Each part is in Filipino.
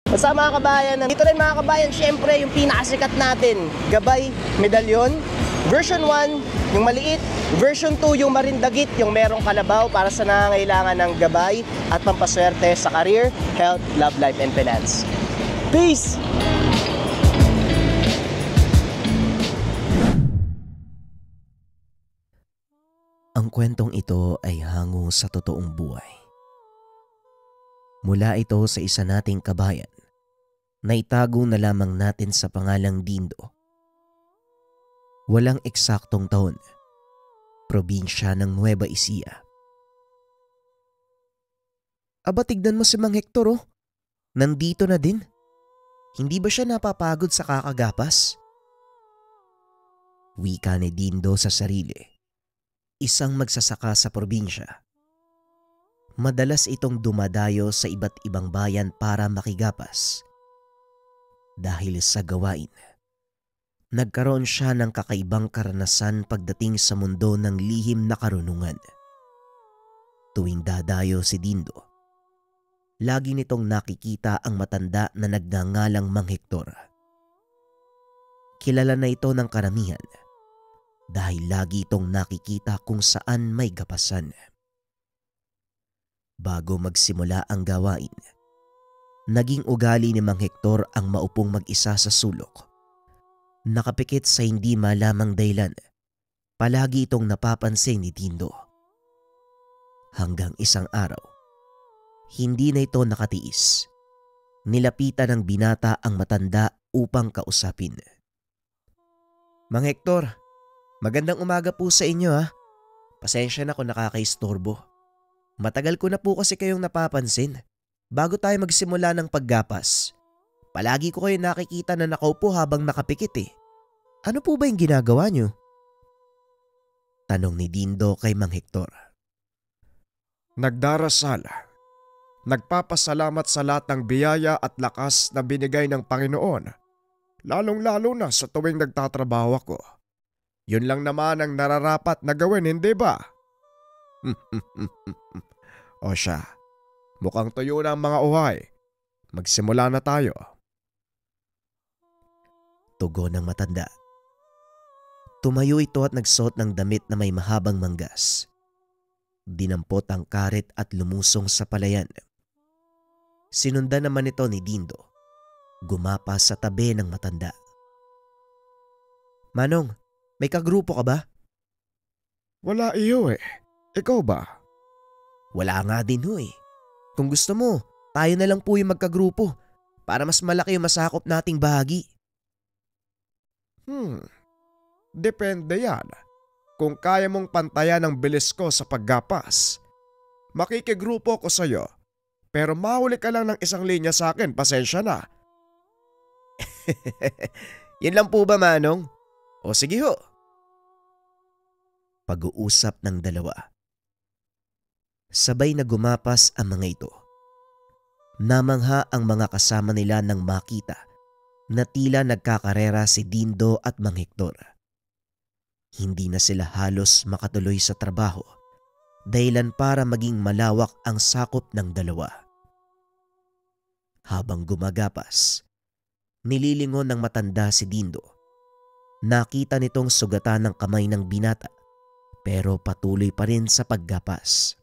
What's up mga kabayan? Dito rin mga kabayan, syempre yung pinakasikat natin, Gabay Medalyon. Version 1, yung maliit. Version 2, yung marindagit, yung merong kalabaw para sa nangangailangan ng gabay at pampaswerte sa career, health, love life, and finance. Peace! Ang kwentong ito ay hango sa totoong buhay. Mula ito sa isa nating kabayan na itago na lamang natin sa pangalang Dindo. Walang eksaktong taon, probinsya ng Nueva Ecija. Aba, tignan mo si Mang Hector oh. Nandito na din. Hindi ba siya napapagod sa kakagapas? Wika ni Dindo sa sarili. Isang magsasaka sa probinsya. Madalas itong dumadayo sa iba't ibang bayan para makigapas. Dahil sa gawain, nagkaroon siya ng kakaibang karanasan pagdating sa mundo ng lihim na karunungan. Tuwing dadayo si Dindo, lagi nitong nakikita ang matanda na nagngangalang Mang Hector. Kilala na ito ng karamihan dahil lagi itong nakikita kung saan may gapasan. Bago magsimula ang gawain, naging ugali ni Mang Hector ang maupong mag-isa sa sulok. Nakapikit sa hindi malamang dahilan, palagi itong napapansin ni Dindo. Hanggang isang araw, hindi na ito nakatiis. Nilapitan ng binata ang matanda upang kausapin. Mang Hector, magandang umaga po sa inyo ha. Pasensya na kung nakakaistorbo. Matagal ko na po kasi kayong napapansin. Bago tayo magsimula ng paggapas, palagi ko kayo nakikita na nakaupo habang nakapikit eh. Ano po ba yung ginagawa nyo? Tanong ni Dindo kay Mang Hector. Nagdarasal. Nagpapasalamat sa lahat ng biyaya at lakas na binigay ng Panginoon, lalong-lalo na sa tuwing nagtatrabaho ako. Yun lang naman ang nararapat na gawin, hindi ba? O siya, mukhang tuyo na ang mga uhay. Magsimula na tayo. Tugon ng matanda. Tumayo ito at nagsuot ng damit na may mahabang manggas. Dinampot ang karet at lumusong sa palayan. Sinundan naman ito ni Dindo. Gumapa sa tabi ng matanda. Manong, may kagrupo ka ba? Wala iyo eh. Ikaw ba? Wala nga din ho eh. Kung gusto mo, tayo na lang po yung magkagrupo para mas malaki yung masakop nating bahagi. Depende yan. Kung kaya mong pantayan ang bilis ko sa paggapas, makikigrupo ko sa'yo. Pero mahuli ka lang ng isang linya sa akin, pasensya na. Yan lang po ba, Manong? O sige ho. Pag-uusap ng dalawa. Sabay na gumapas ang mga ito. Namangha ang mga kasama nila nang makita na tila nagkakarera si Dindo at Mang Hector. Hindi na sila halos makatuloy sa trabaho dahilan para maging malawak ang sakop ng dalawa. Habang gumagapas, nililingon ng matanda si Dindo. Nakita nitong sugatan ng kamay ng binata pero patuloy pa rin sa paggapas.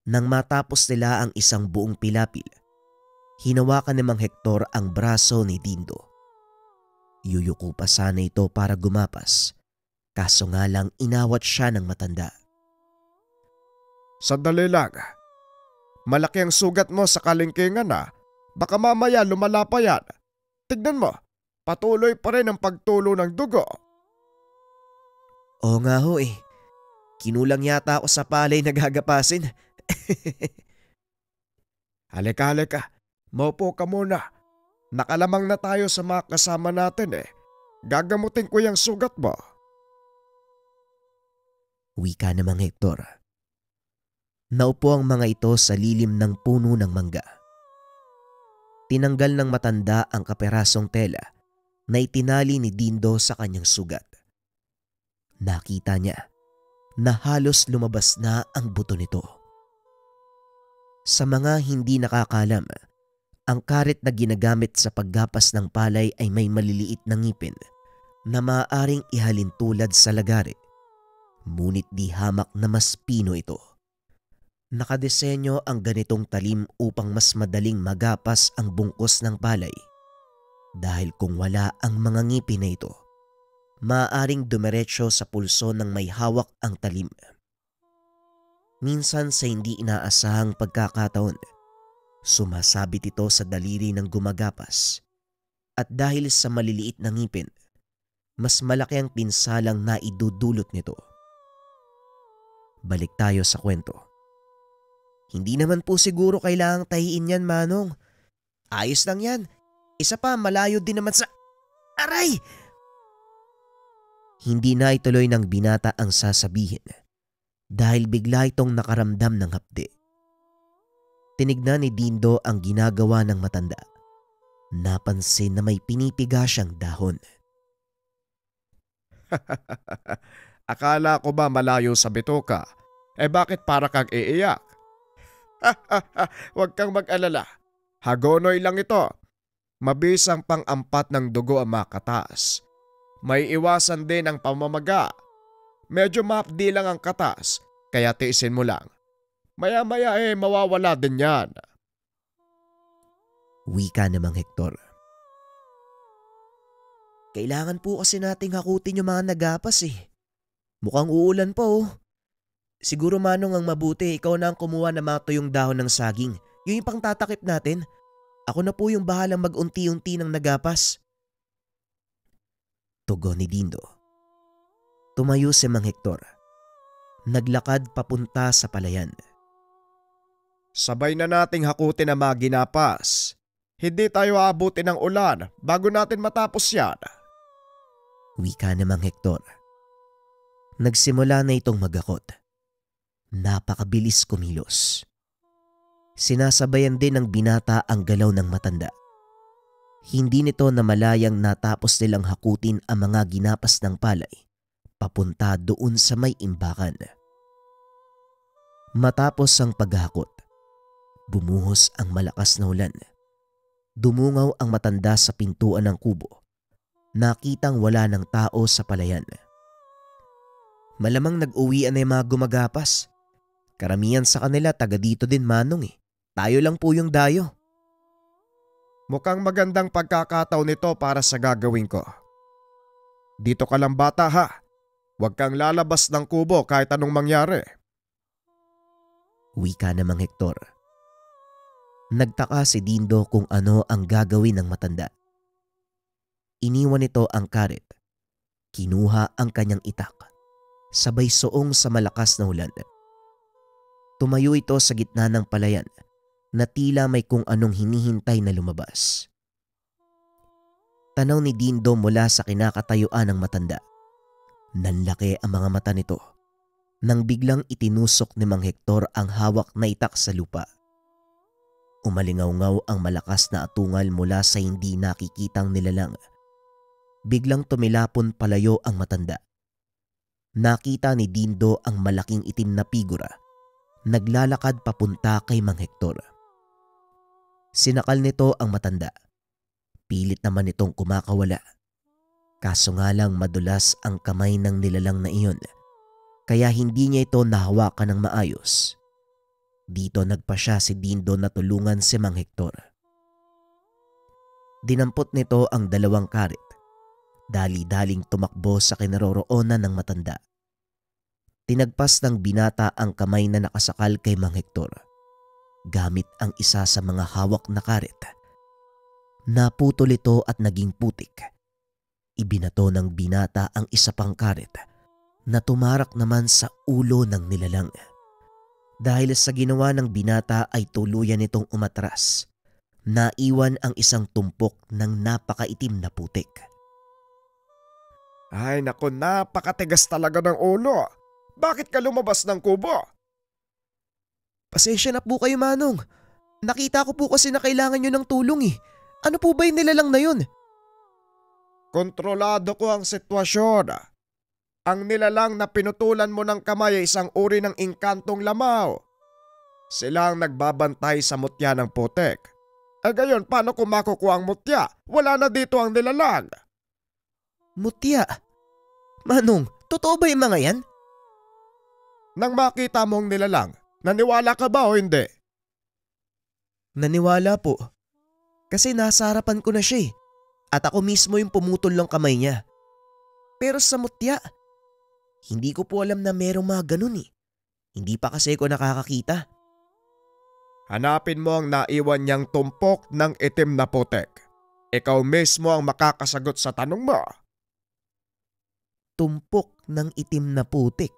Nang matapos nila ang isang buong pilapil, hinawakan ni Mang Hector ang braso ni Dindo. Yuyuko pa sana ito para gumapas, kaso nga lang inawat siya ng matanda. Sandali lang. Malaki ang sugat mo sa kalingkingan na. Baka mamaya lumala pa yan. Tignan mo, patuloy pa rin ang pagtulo ng dugo. Oo nga ho eh. Kinulang yata ako sa palay na gagapasin. Halika. Maupo ka muna. Nakalamang na tayo sa mga kasama natin eh. Gagamutin ko yung sugat mo. Wika namang Hector. Naupo ang mga ito sa lilim ng puno ng mangga. Tinanggal ng matanda ang kaperasong tela na itinali ni Dindo sa kanyang sugat. Nakita niya na halos lumabas na ang buto nito. Sa mga hindi nakakalam, Ang karet na ginagamit sa paggapas ng palay ay may maliliit na ngipin na maaaring ihalin tulad sa lagari. Ngunit di hamak na mas pino ito. Nakadesenyo ang ganitong talim upang mas madaling magapas ang bungkos ng palay. Dahil kung wala ang mga ngipin na ito, maaaring dumiretso sa pulso ng may hawak ang talim. Minsan sa hindi inaasahang pagkakataon, sumasabit ito sa daliri ng gumagapas at dahil sa maliliit na ngipin, mas malaki ang pinsalang naidudulot nito. Balik tayo sa kwento. Hindi naman po siguro kailangang tahiin yan, Manong. Ayos lang yan. Isa pa, malayo din naman sa... Aray! Hindi na ituloy ng binata ang sasabihin dahil bigla itong nakaramdam ng hapdi. Tinignan ni Dindo ang ginagawa ng matanda. Napansin na may pinipiga siyang dahon. Akala ko ba malayo sa bitoka? Bakit para kang iiyak? Huwag kang mag-alala. Hagonoy lang ito. Mabisang pang-ampat ng dugo ang makataas. May iwasan din ang pamamaga. Medyo mapdi lang ang katas, kaya tiisin mo lang. Maya-maya mawawala din yan. Wika namang Hector. Kailangan po kasi nating hakutin yung mga nagapas eh. Mukhang uulan pa oh. Siguro Manong ang mabuti ikaw na ang kumuha ng mga tuyong dahon ng saging. Yun yung pang tatakip natin. Ako na po yung bahalang mag-unti-unti ng nagapas. Tugon ni Dindo. Tumayo si Mang Hector. Naglakad papunta sa palayan. Sabay na nating hakutin ang mga ginapas. Hindi tayo aabutin ng ulan bago natin matapos yan. Wika ni Mang Hector. Nagsimula na itong magakot. Napakabilis kumilos. Sinasabayan din ng binata ang galaw ng matanda. Hindi nito namalayang natapos nilang hakutin ang mga ginapas ng palay papunta doon sa may imbakan. Matapos ang paghakot, bumuhos ang malakas na ulan. Dumungaw ang matanda sa pintuan ng kubo. Nakitang wala ng tao sa palayan. Malamang nag-uwian na yung mga gumagapas. Karamihan sa kanila taga dito din Manong eh. Tayo lang po yung dayo. Mukhang magandang pagkakataon nito para sa gagawin ko. Dito ka lang bata ha. Huwag kang lalabas ng kubo kahit anong mangyari. Wika namang Hector. Nagtaka si Dindo kung ano ang gagawin ng matanda. Iniwan nito ang karet. Kinuha ang kanyang itak. Sabay suong sa malakas na ulan. Tumayo ito sa gitna ng palayan na tila may kung anong hinihintay na lumabas. Tanaw ni Dindo mula sa kinakatayuan ng matanda. Nanlaki ang mga mata nito nang biglang itinusok ni Mang Hector ang hawak na itak sa lupa. Umalingaw-ngaw ang malakas na atungal mula sa hindi nakikitang nilalang. Biglang tumilapon palayo ang matanda. Nakita ni Dindo ang malaking itim na figura. Naglalakad papunta kay Mang Hector. Sinakal nito ang matanda. Pilit naman itong kumakawala. Kaso nga lang madulas ang kamay ng nilalang na iyon. Kaya hindi niya ito nahawakan ng maayos. Dito nagpa siya si Dindo na tulungan si Mang Hector. Dinampot nito ang dalawang karet. Dali-daling tumakbo sa kinaroroonan ng matanda. Tinagpas ng binata ang kamay na nakasakal kay Mang Hector. Gamit ang isa sa mga hawak na karet. Naputol ito at naging putik. Ibinato ng binata ang isa pang karet na tumarak naman sa ulo ng nilalang. Dahil sa ginawa ng binata ay tuluyan itong umatras. Naiwan ang isang tumpok ng napakaitim na putik. Ay naku, napakatigas talaga ng ulo. Bakit ka lumabas ng kubo? Pasensya na po kayo Manong. Nakita ko po kasi na kailangan nyo ng tulong eh. Ano po ba yung nilalang na yun? Kontrolado ko ang sitwasyon. Ang nilalang na pinutulan mo ng kamay ay isang uri ng ingkantong lamaw. Sila ang nagbabantay sa mutya ng putek. Gayon, paano kung makukuha ang mutya? Wala na dito ang nilalang. Mutya? Manong, totoo ba yung mga yan? Nang makita mo ang nilalang, naniwala ka ba o hindi? Naniwala po. Kasi nasa harapan ko na siya eh. At ako mismo yung pumutol ng kamay niya. Pero sa mutya, hindi ko po alam na merong mga ganun eh. Hindi pa kasi ko nakakakita. Hanapin mo ang naiwan niyang tumpok ng itim na putek. Ikaw mismo ang makakasagot sa tanong mo. Tumpok ng itim na putik.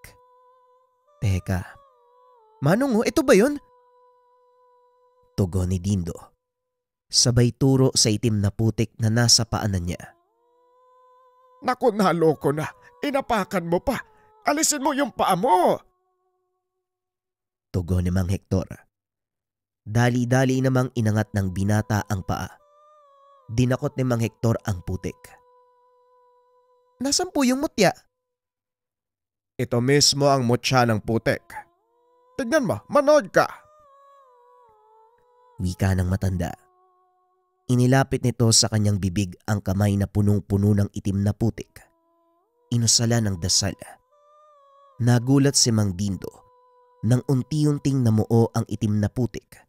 Teka, Manong, ito ba yun? Tugon ni Dindo. Sabay turo sa itim na putik na nasa paanan niya. Naku, naloko na. Inapakan mo pa. Alisin mo yung paa mo. Tugon ni Mang Hector. Dali-dali namang inangat ng binata ang paa. Dinakot ni Mang Hector ang putik. Nasaan po yung mutya? Ito mismo ang mutya ng putek. Tignan mo, manood ka. Wika ng matanda. Inilapit nito sa kanyang bibig ang kamay na punong-puno ng itim na putik. Inusala ng dasal. Nagulat si Mang Dindo nang unti-unting namuo ang itim na putik.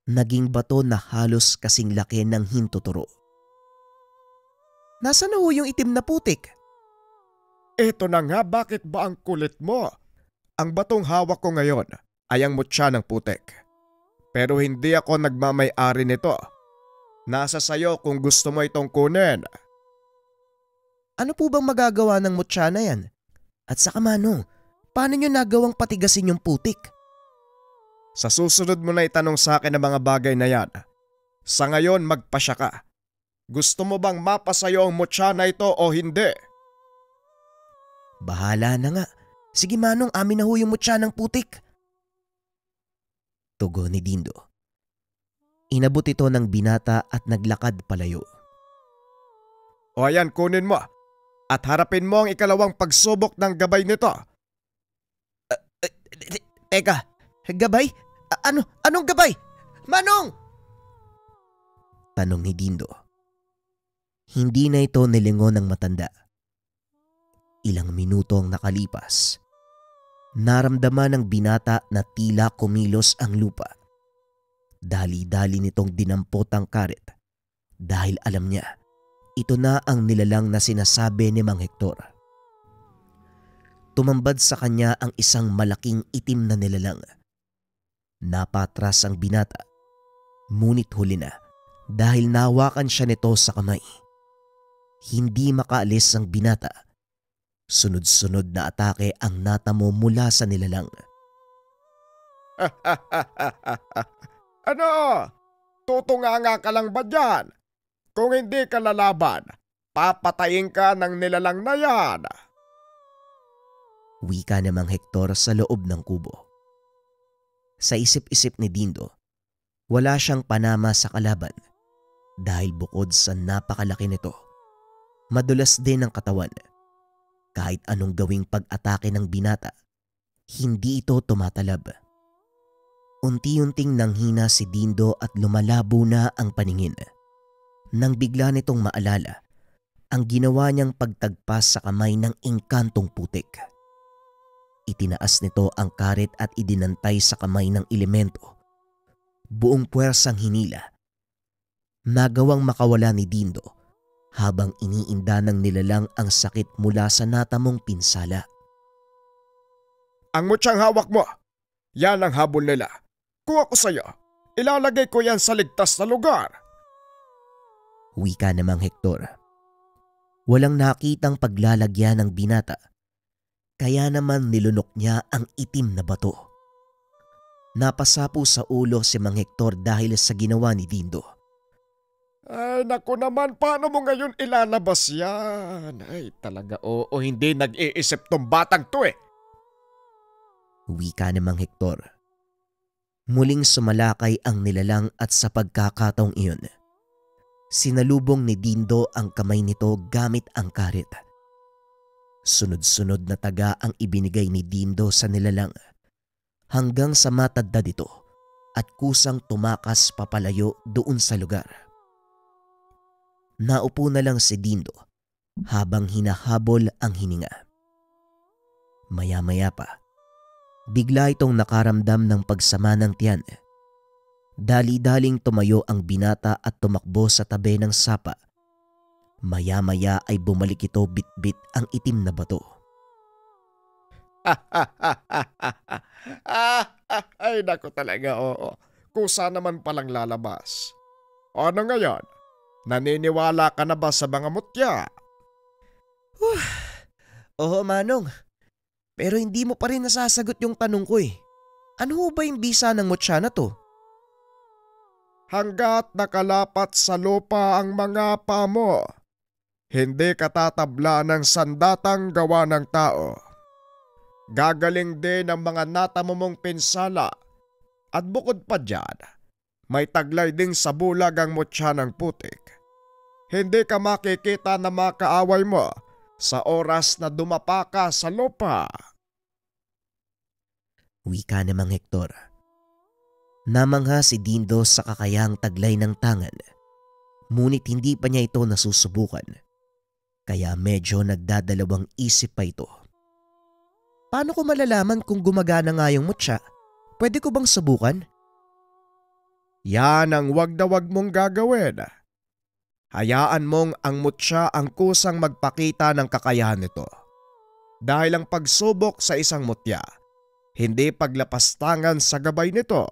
Naging bato na halos kasing laki ng hintuturo. Nasaan na ho yung itim na putik? Ito na nga, bakit ba ang kulit mo? Ang batong hawak ko ngayon ay ang mutya ng putek. Pero hindi ako nagmamay-ari nito. Nasa sayo kung gusto mo itong kunin. Ano po bang magagawa ng mutya na yan? At saka Manong, paano nyo nagawang patigasin yung putik? Sa susunod mo na itanong sa akin ang mga bagay na yan. Sa ngayon magpasya ka. Gusto mo bang mapasayo ang mutya na ito o hindi? Bahala na nga. Sige Manong, amin na ho yung mutya ng putik. Tugon ni Dindo. Inabot ito ng binata at naglakad palayo. O ayan, kunin mo. At harapin mo ang ikalawang pagsubok ng gabay nito. Teka, gabay? Anong gabay? Manong! Tanong ni Dindo. Hindi na ito nilingon ng matanda. Ilang minuto ang nakalipas. Naramdaman ng binata na tila kumilos ang lupa. Dali-dali nitong dinampot ang karet dahil alam niya ito na ang nilalang na sinasabi ni Mang Hector. Tumambad sa kanya ang isang malaking itim na nilalang. Napatras ang binata, ngunit huli na dahil nahawakan siya nito sa kamay. Hindi makaalis ang binata. Sunod-sunod na atake ang natamo mula sa nilalang. Ano? Tutunganga ka lang ba dyan? Kung hindi ka lalaban, papatayin ka ng nilalang na yan. Wika ni Mang Hector sa loob ng kubo. Sa isip-isip ni Dindo, wala siyang panama sa kalaban dahil bukod sa napakalaki nito, madulas din ang katawan. Kahit anong gawing pag-atake ng binata, hindi ito tumatalab. Unti-unting nanghina si Dindo at lumalabo na ang paningin. Nang bigla nitong maalala ang ginawa niyang pagtagpas sa kamay ng engkantong putik. Itinaas nito ang karet at idinantay sa kamay ng elemento. Buong puwersang hinila. Nagawang makawala ni Dindo habang iniinda ng nilalang ang sakit mula sa natamong pinsala. Ang mutyang hawak mo, yan ang habol nila. Kung ako sa'yo, ilalagay ko yan sa ligtas na lugar. Wika ni Mang Hector. Walang nakitang paglalagyan ng binata, kaya naman nilunok niya ang itim na bato. Napasapo sa ulo si Mang Hector dahil sa ginawa ni Dindo. Ay naku naman, paano mo ngayon ilalabas yan? Ay talaga oo, hindi nag-iisip tong batang to eh. Wika ni Mang Hector. Muling sumalakay ang nilalang at sa pagkakataong iyon, sinalubong ni Dindo ang kamay nito gamit ang karet. Sunod-sunod na taga ang ibinigay ni Dindo sa nilalang hanggang sa matadda dito at kusang tumakas papalayo doon sa lugar. Naupo na lang si Dindo habang hinahabol ang hininga. Maya-maya pa, bigla itong nakaramdam ng pagsama ng tiyan. Dali-daling tumayo ang binata at tumakbo sa tabi ng sapa. Maya-maya ay bumalik ito bit-bit ang itim na bato. Ay naku talaga, oo. Kusa naman palang lalabas. Ano ngayon? Naniniwala ka na ba sa mga mutya? Oo, Manong. Pero hindi mo pa rin nasasagot yung tanong ko eh. Ano ho ba yung bisa ng mutya na to? Hanggat nakalapat sa lupa ang mga paa mo, hindi katatabla ng sandatang gawa ng tao. Gagaling din ang mga natamo mong pinsala at bukod pa dyan, may taglay ding sa bulag ang mutya ng putik. Hindi ka makikita na makaaway mo sa oras na dumapa ka sa lupa. Wika ni Mang Hector. Namangha si Dindo sa kakayahang taglay ng tangan. Ngunit hindi pa niya ito nasusubukan. Kaya medyo nagdadalawang isip pa ito. Paano ko malalaman kung gumagana nga yung mutya? Pwede ko bang subukan? Yan ang wag na wag mong gagawin. Hayaan mong ang mutya ang kusang magpakita ng kakayahan nito. Dahil ang pagsubok sa isang mutya, hindi paglapastangan sa gabay nito.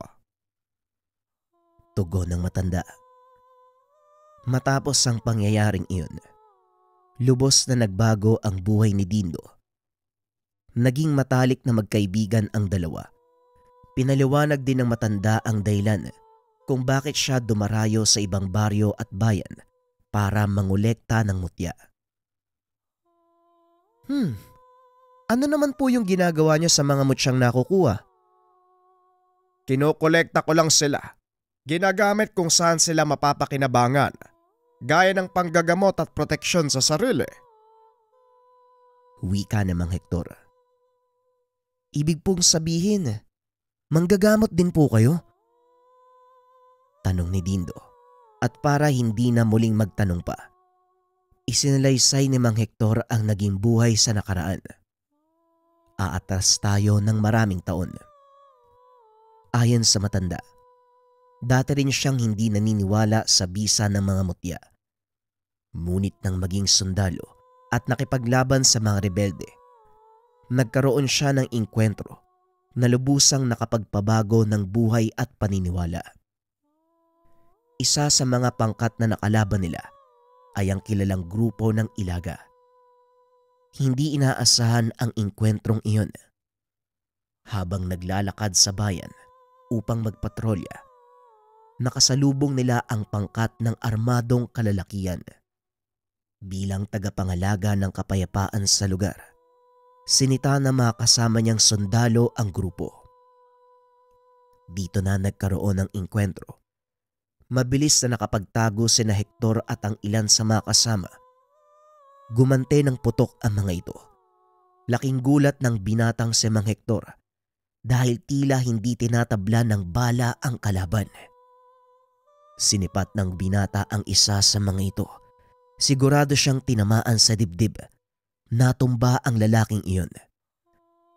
Tugon ng matanda. Matapos ang pangyayaring iyon, lubos na nagbago ang buhay ni Dindo. Naging matalik na magkaibigan ang dalawa. Pinaliwanag din ng matanda ang dahilan kung bakit siya dumarayo sa ibang baryo at bayan para mangolekta ng mutya. Ano naman po yung ginagawa niya sa mga mutyang nakukuha? Kinokolekta ko lang sila. Ginagamit kung saan sila mapapakinabangan, gaya ng panggagamot at proteksyon sa sarili. Wika ni Mang Hector. Ibig pong sabihin, manggagamot din po kayo? Tanong ni Dindo. At para hindi na muling magtanong pa, isinalaysay ni Mang Hector ang naging buhay sa nakaraan. Aatras tayo ng maraming taon. Ayon sa matanda, dati rin siyang hindi naniniwala sa bisa ng mga mutya. Ngunit nang maging sundalo at nakipaglaban sa mga rebelde, nagkaroon siya ng inkwentro na lubusang nakapagpabago ng buhay at paniniwala. Isa sa mga pangkat na nakalaban nila ay ang kilalang grupo ng Ilaga. Hindi inaasahan ang inkwentrong iyon. Habang naglalakad sa bayan upang magpatrolya, nakasalubong nila ang pangkat ng armadong kalalakian. Bilang tagapangalaga ng kapayapaan sa lugar, sinita na mga kasama niyang sundalo ang grupo. Dito na nagkaroon ng inkwentro. Mabilis na nakapagtago sina Hector at ang ilan sa mga kasama. Gumante ng putok ang mga ito. Laking gulat ng binatang si Mang Hector dahil tila hindi tinatabla ng bala ang kalaban. Sinipat ng binata ang isa sa mga ito. Sigurado siyang tinamaan sa dibdib. Natumba ang lalaking iyon.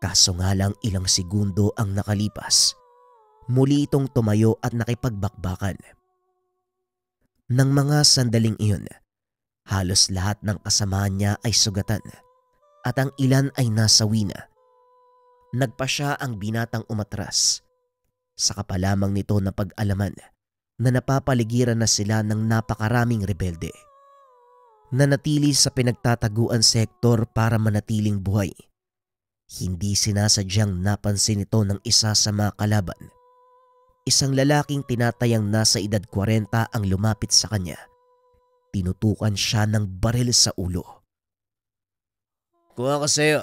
Kaso nga lang ilang segundo ang nakalipas. Muli itong tumayo at nakipagbakbakan. Nang mga sandaling iyon, halos lahat ng kasamahan niya ay sugatan at ang ilan ay nasawi na. Nagpa siya ang binatang umatras. Saka pa lamang nito na pag-alaman na napapaligiran na sila ng napakaraming rebelde. Nanatili sa pinagtataguan si Hector para manatiling buhay. Hindi sinasadyang napansin ito ng isa sa mga kalaban. Isang lalaking tinatayang nasa edad 40 ang lumapit sa kanya. Tinutukan siya ng baril sa ulo. Kung ako sa'yo,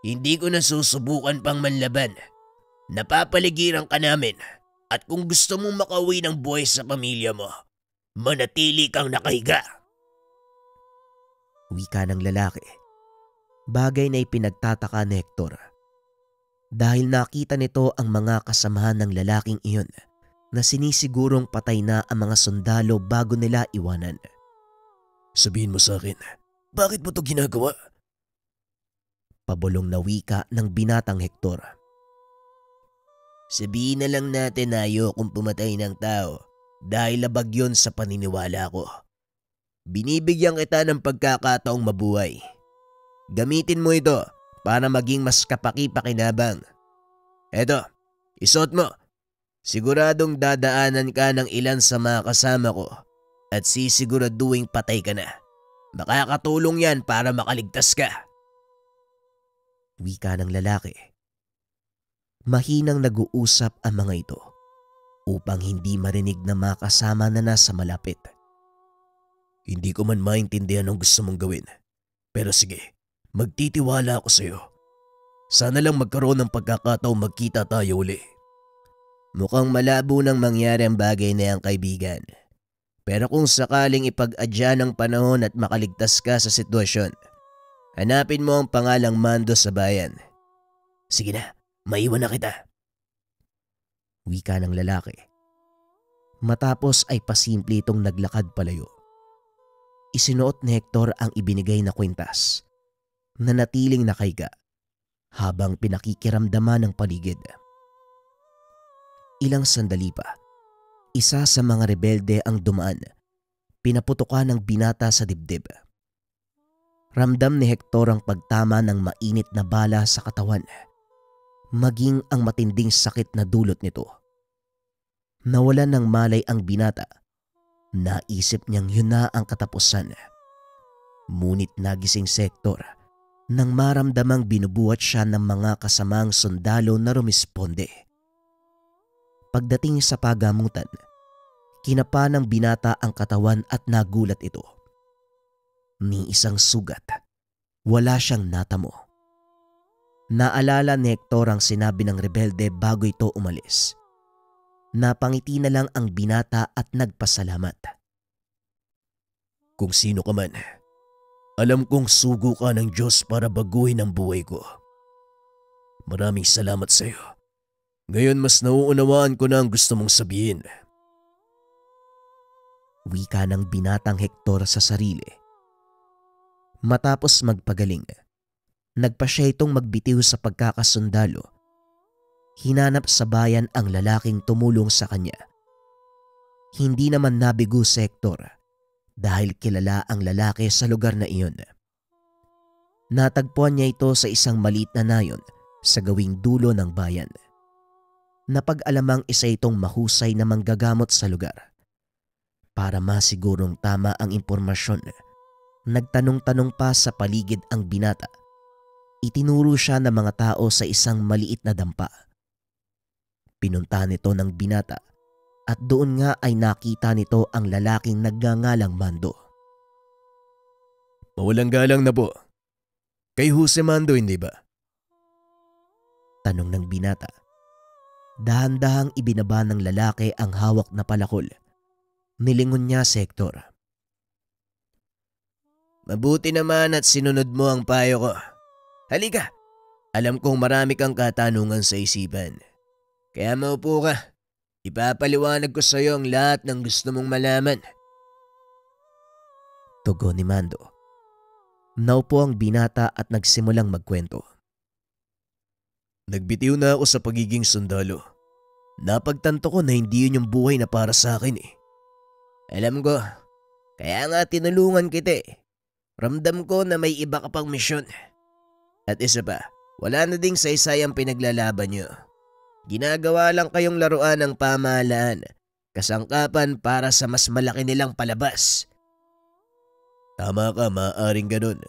hindi ko nasusubukan pang manlaban. Napapaligiran ka namin at kung gusto mong makauwi ng buhay sa pamilya mo, manatili kang nakahiga. Wika ng lalaki. Bagay na ipinagtataka ni Hector. Dahil nakita nito ang mga kasamahan ng lalaking iyon na sinisigurong patay na ang mga sundalo bago nila iwanan. Sabihin mo sa akin, bakit mo to ginagawa? Pabulong na wika ng binatang Hector. Sabihin na lang natin na ayokong pumatay ng tao dahil labag yon sa paniniwala ko. Binibigyan kita ng pagkakataong mabuhay. Gamitin mo ito para maging mas kapaki-pakinabang. Eto, isuot mo. Siguradong dadaanan ka ng ilan sa mga kasama ko at sisiguraduhin patay ka na. Makakatulong yan para makaligtas ka. Wika ng lalaki. Mahinang nag-uusap ang mga ito upang hindi marinig na mga kasama na nasa malapit. Hindi ko man maintindihan ang gusto mong gawin. Pero sige, magtitiwala ako sa iyo. Sana lang magkaroon ng pagkakataong magkita tayo uli. Mukhang malabo nang mangyari ang bagay na yan, kaibigan. Pero kung sakaling ipag-adya ng panahon at makaligtas ka sa sitwasyon, hanapin mo ang pangalang Mando sa bayan. Sige na, maiwan na kita. Wika ng lalaki. Matapos ay pasimple itong naglakad palayo. Isinuot ni Hector ang ibinigay na kwintas na natiling nakaiga habang pinakikiramdaman ng paligid. Ilang sandali pa, isa sa mga rebelde ang dumaan, pinaputukan ng binata sa dibdib. Ramdam ni Hector ang pagtama ng mainit na bala sa katawan, maging ang matinding sakit na dulot nito. Nawalan ng malay ang binata. Naisip niyang yun na ang katapusan. Ngunit nagising si Hector nang maramdamang binubuhat siya ng mga kasamang sundalo na rumisponde. Pagdating sa pagamutan, kinapa ng binata ang katawan at nagulat ito. Ni isang sugat, wala siyang natamo. Naalala ni Hector ang sinabi ng rebelde bago ito umalis. Napangiti na lang ang binata at nagpasalamat. Kung sino ka man, alam kong sugo ka ng Diyos para baguhin ang buhay ko. Maraming salamat sa iyo. Ngayon mas nauunawaan ko na ang gusto mong sabihin. Wika ng binatang Hector sa sarili. Matapos magpagaling, nagpa siya itong magbitiw sa pagkakasundalo. Hinanap sa bayan ang lalaking tumulong sa kanya. Hindi naman nabigo si Hector dahil kilala ang lalaki sa lugar na iyon. Natagpuan niya ito sa isang maliit na nayon sa gawing dulo ng bayan. Napag-alamang isa itong mahusay na manggagamot sa lugar. Para masigurong tama ang impormasyon, nagtanong-tanong pa sa paligid ang binata. Itinuro siya ng mga tao sa isang maliit na dampa. Pinunta nito ng binata at doon nga ay nakita nito ang lalaking nagngangalang Mando. Mawalang galang na po. Kay Jose Mando, hindi ba? Tanong ng binata. Dahan-dahang ibinaba ng lalaki ang hawak na palakol. Nilingon niya si Hector. Mabuti naman at sinunod mo ang payo ko. Halika, alam kong marami kang katanungan sa isipan. Kaya maupo ka. Ipapaliwanag ko sa iyo ang lahat ng gusto mong malaman. Tugon ni Mando. Naupo ang binata at nagsimulang magkwento. Nagbitiw na ako sa pagiging sundalo. Napagtanto ko na hindi yun yung buhay na para sa akin eh. Alam ko, kaya nga tinulungan kita eh. Ramdam ko na may iba ka pang misyon. At isa pa, wala na ding saysay ang pinaglalaban nyo. Ginagawa lang kayong laruan ng pamahalaan, kasangkapan para sa mas malaki nilang palabas. Tama ka, maaaring ganun.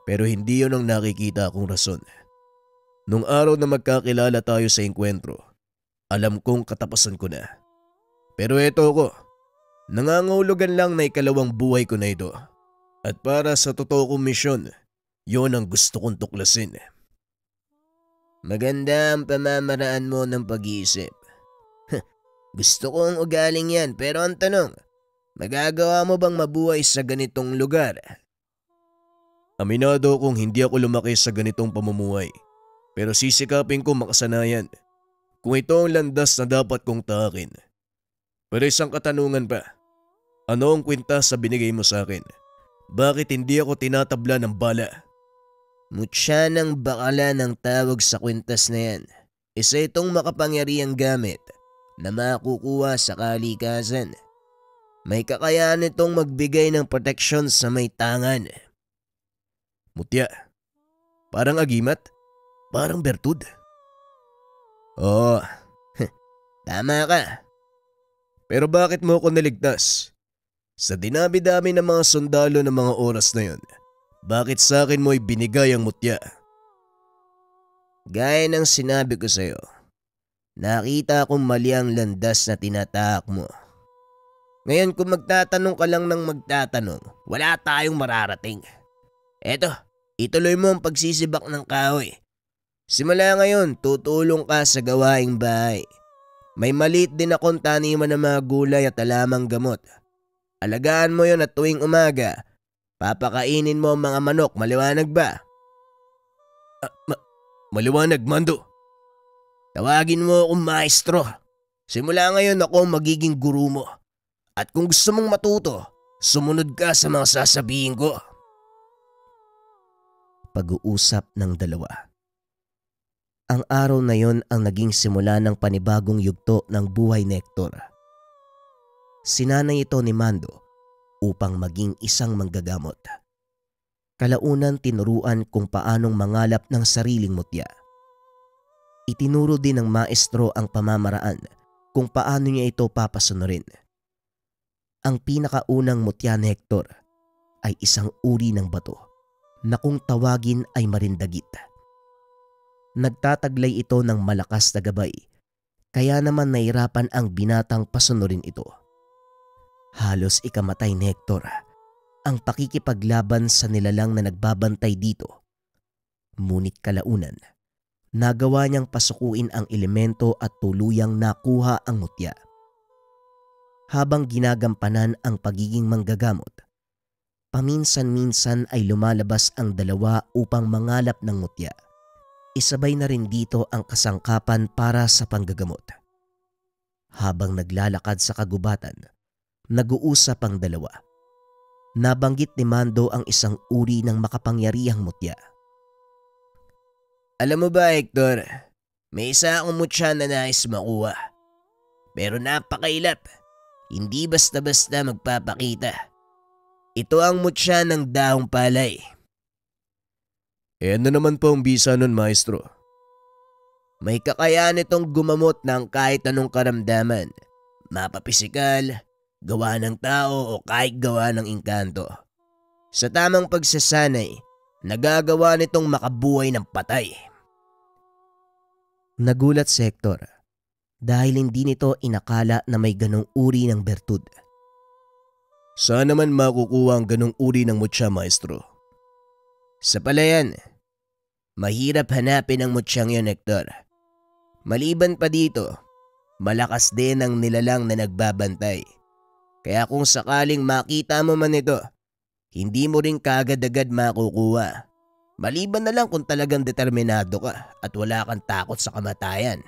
Pero hindi yun ang nakikita kong rason. Nung araw na magkakilala tayo sa engkwentro, alam kong katapusan ko na. Pero eto ko, nangangahulugan lang na ikalawang buhay ko na ito. At para sa totoo kong misyon, yun ang gusto kong tuklasin. Maganda ang pamamaraan mo ng pag-iisip. Gusto ko ang ugaling yan, pero ang tanong, magagawa mo bang mabuhay sa ganitong lugar? Aminado kong hindi ako lumaki sa ganitong pamumuhay, pero sisikapin ko makasanayan. Kung ito ang landas na dapat kong takin, Pero isang katanungan pa. Ano ang kwintas sa binigay mo sa akin? Bakit hindi ako tinatabla ng bala? Mutya ng bakala ng tawag sa kwintas na yan. Isa itong makapangyarihang gamit na makukuha sa kalikasan. May kakayahan itong magbigay ng proteksyon sa may tangan. Mutya, parang agimat, parang bertud. Oo, tama ka. Pero bakit mo ako naligtas? Sa dinabi-dami ng mga sundalo ng mga oras na yon, bakit sa akin mo ibinigay ang mutya? Gaya ng sinabi ko sa'yo, nakita kong mali ang landas na tinatahak mo. Ngayon kung magtatanong ka lang ng magtatanong, wala tayong mararating. Eto, ituloy mo ang pagsisibak ng kahoy. Simula ngayon, tutulong ka sa gawaing bahay. May maliit din akong taniman ng mga gulay at alamang gamot. Alagaan mo yon at tuwing umaga, papakainin mo ang mga manok, maliwanag ba? Maliwanag, Mando. Tawagin mo akong maestro. Simula ngayon ako magiging guru mo. At kung gusto mong matuto, sumunod ka sa mga sasabihin ko. Pag-uusap ng dalawa. Ang araw na yon ang naging simula ng panibagong yugto ng buhay ni Hector. Sinanay ito ni Mando upang maging isang manggagamot. Kalaunan tinuruan kung paanong mangalap ng sariling mutya. Itinuro din ng maestro ang pamamaraan kung paano niya ito papasunurin. Ang pinakaunang mutya ni Hector ay isang uri ng bato na kung tawagin ay marindagit. Nagtataglay ito ng malakas na gabay, kaya naman nahirapan ang binatang pasunurin ito. Halos ikamatay ni Hector ang pakikipaglaban sa nilalang na nagbabantay dito. Ngunit kalaunan, nagawa niyang pasukuin ang elemento at tuluyang nakuha ang mutya. Habang ginagampanan ang pagiging manggagamot, paminsan-minsan ay lumalabas ang dalawa upang mangalap ng mutya. Isabay na rin dito ang kasangkapan para sa panggagamot. Habang naglalakad sa kagubatan, nag-uusap ang dalawa. Nabanggit ni Mando ang isang uri ng makapangyarihang mutya. Alam mo ba, Hector, may isa akong mutya na nais makuha. Pero napakailap. Hindi basta-basta magpapakita. Ito ang mutya ng dahong palay. Ano naman po ang bisa nun, maestro? May kakayahan itong gumamot ng kahit anong karamdaman. Mapapisikal, gawa ng tao o kahit gawa ng engkanto. Sa tamang pagsasanay, nagagawa nitong makabuhay ng patay. Nagulat si Hector dahil hindi nito inakala na may ganong uri ng bertud. Saan naman makukuha ang ganong uri ng mutya, maestro? Sa palayan. Mahirap hanapin ang mutyang yun, Hector. Maliban pa dito, malakas din ang nilalang na nagbabantay. Kaya kung sakaling makita mo man ito, hindi mo rin kaagad-agad makukuha. Maliban na lang kung talagang determinado ka at wala kang takot sa kamatayan.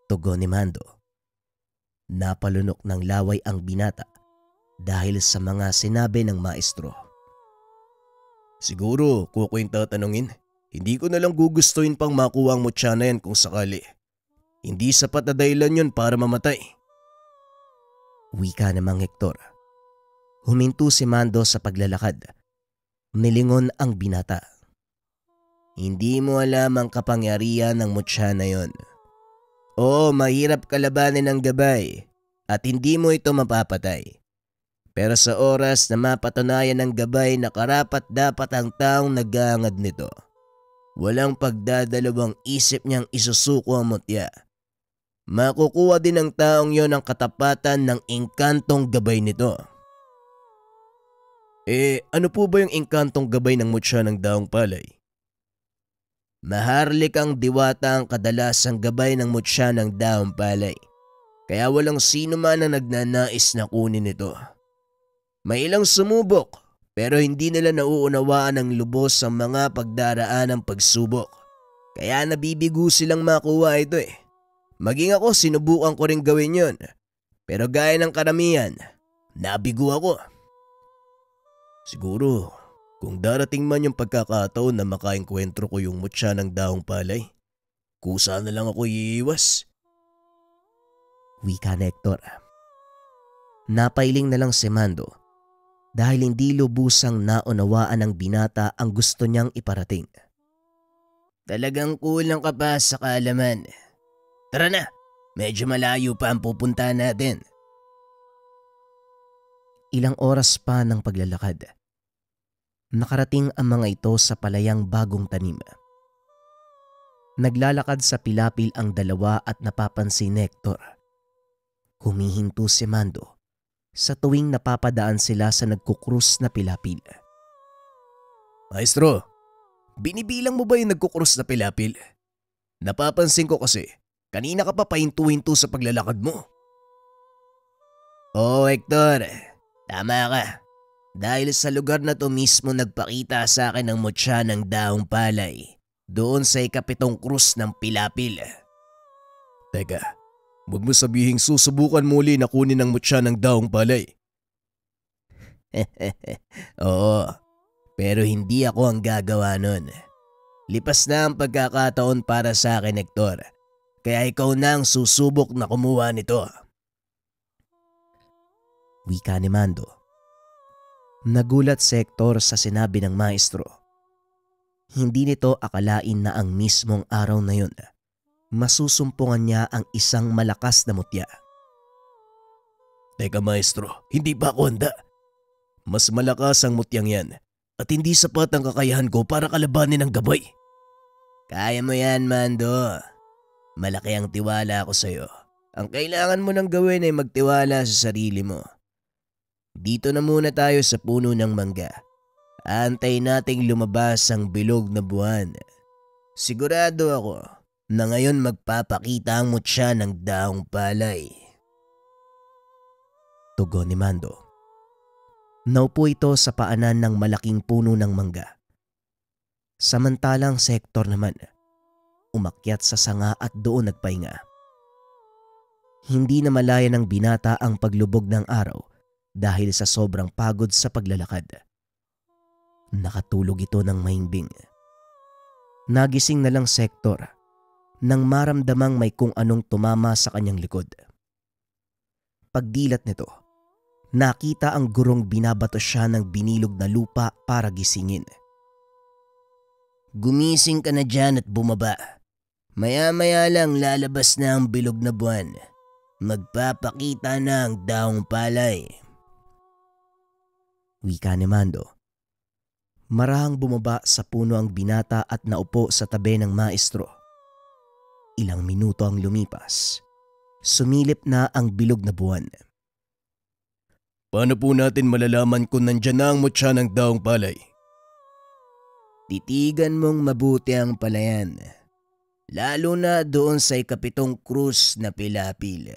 Tugon ni Mando. Napalunok ng laway ang binata dahil sa mga sinabi ng maestro. Siguro, kung ako yung tatanungin, hindi ko nalang gugustuhin pang makuha ang mutya na yan kung sakali. Hindi sapat na dahilan yun para mamatay. Wika namang Hector. Huminto si Mando sa paglalakad. Nilingon ang binata. Hindi mo alam ang kapangyarihan ng mutya na yon. Oo, mahirap kalabanin ng gabay at hindi mo ito mapapatay. Pero sa oras na mapatunayan ng gabay na karapat-dapat ang taong nag-aangad nito, walang pagdadalawang isip niyang isusuko ang mutya. Makukuha din ng taong yon ang katapatan ng engkantong gabay nito. Ano po ba yung engkantong gabay ng mutya ng daong palay? Maharlik ang diwata ang kadalasang gabay ng mutya ng daong palay. Kaya walang sino man ang nagnanais na kunin ito. May ilang sumubok pero hindi nila nauunawaan ng lubos ang mga pagdaraan ng pagsubok. Kaya nabibigo silang makuha ito . Maging ako sinubukan ko rin gawin yun. Pero gaya ng karamihan, nabigo ako. Siguro, kung darating man yung pagkakataon na makaengkwentro ko yung mutya ng daong palay, kusa na lang ako iiwas. Wika ni Hector. Napailing na lang si Mando dahil hindi lubusang naunawaan ng binata ang gusto niyang iparating. Talagang kulang ka pa sa kaalaman. Tara na, medyo malayo pa ang pupuntahan natin. Ilang oras pa ng paglalakad. Nakarating ang mga ito sa palayang bagong tanim. Naglalakad sa pilapil ang dalawa at napapansin ni Hector. Humihinto si Mando sa tuwing napapadaan sila sa nagkukrus na pilapil. Maestro, binibilang mo ba yung nagkukrus na pilapil? Napapansin ko kasi, kanina ka pa pahinto-hinto sa paglalakad mo. Oo, Hector. Tama ka. Dahil sa lugar na to mismo nagpakita sa akin ang mutya ng daong palay. Doon sa ikapitong krus ng pilapil. Teka, huwag mo sabihing susubukan muli na kunin ang mutya ng daong palay. Oo, pero hindi ako ang gagawa nun. Lipas na ang pagkakataon para sa akin, Hector. Kaya ikaw na ang susubok na kumuha nito. Wika ni Mando. Nagulat si Hector sa sinabi ng maestro. Hindi nito akalain na ang mismong araw na yun, masusumpungan niya ang isang malakas na mutya. Teka maestro, hindi ba ako handa? Mas malakas ang mutyang yan at hindi sapat ang kakayahan ko para kalabanin ang gabay. Kaya mo yan, Mando. Malaki ang tiwala ko sa'yo. Ang kailangan mo nang gawin ay magtiwala sa sarili mo. Dito na muna tayo sa puno ng mangga. Antay nating lumabas ang bilog na buwan. Sigurado ako na ngayon magpapakita ang mutya ng daong palay. Tugon ni Mando. Naupo ito sa paanan ng malaking puno ng mangga. Samantalang si Hector naman, umakyat sa sanga at doon nagpahinga. Hindi na malaya ng binata ang paglubog ng araw dahil sa sobrang pagod sa paglalakad. Nakatulog ito ng mahimbing. Nagising na lang si Hector nang maramdamang may kung anong tumama sa kanyang likod. Pagdilat nito, nakita ang gurong binabato siya ng binilog na lupa para gisingin. Gumising ka na dyan at bumaba. Maya-maya lang lalabas na ang bilog na buwan. Magpapakita na ang daong palay. Wika ni Mando. Marahang bumaba sa puno ang binata at naupo sa tabi ng maestro. Ilang minuto ang lumipas. Sumilip na ang bilog na buwan. Paano po natin malalaman kung nandyan na ang mutya ng daong palay? Titigan mong mabuti ang palayan. Lalo na doon sa ikapitong krus na pilapil.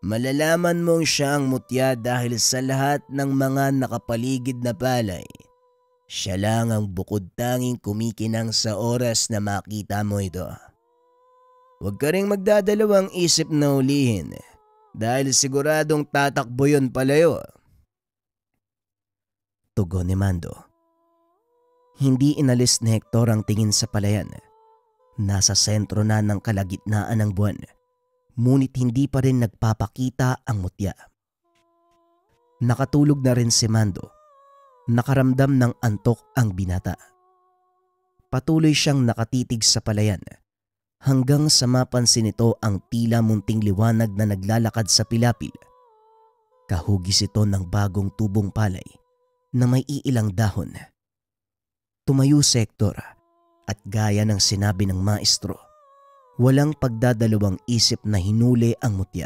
Malalaman mong siya ang mutya dahil sa lahat ng mga nakapaligid na palay. Siya lang ang bukod tanging kumikinang sa oras na makita mo ito. Huwag ka ring magdadalawang isip na ulihin dahil siguradong tatakbo yun palayo. Tugon ni Mando. Hindi inalis ni Hector ang tingin sa palayan. Nasa sentro na ng kalagitnaan ng buwan, ngunit hindi pa rin nagpapakita ang mutya. Nakatulog na rin si Mando. Nakaramdam ng antok ang binata. Patuloy siyang nakatitig sa palayan hanggang sa mapansin nito ang tila munting liwanag na naglalakad sa pilapil. Kahugis ito ng bagong tubong palay na may iilang dahon. Tumayo si Hector at gaya ng sinabi ng maestro, walang pagdadalawang isip na hinuli ang mutya.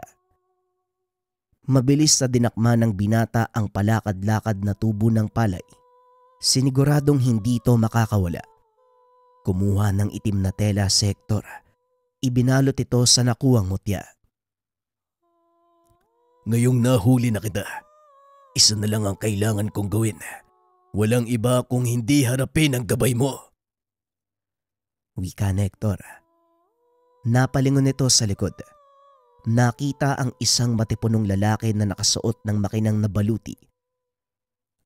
Mabilis na dinakma ng binata ang palakad-lakad na tubo ng palay. Siniguradong hindi ito makakawala. Kumuha ng itim na tela si Hector. Ibinalot ito sa nakuwang mutya. Ngayong nahuli na kita, isa na lang ang kailangan kong gawin. Walang iba kung hindi harapin ang gabay mo. Wika ni Hector. Napalingon nito sa likod. Nakita ang isang matipunong lalaki na nakasuot ng makinang na baluti.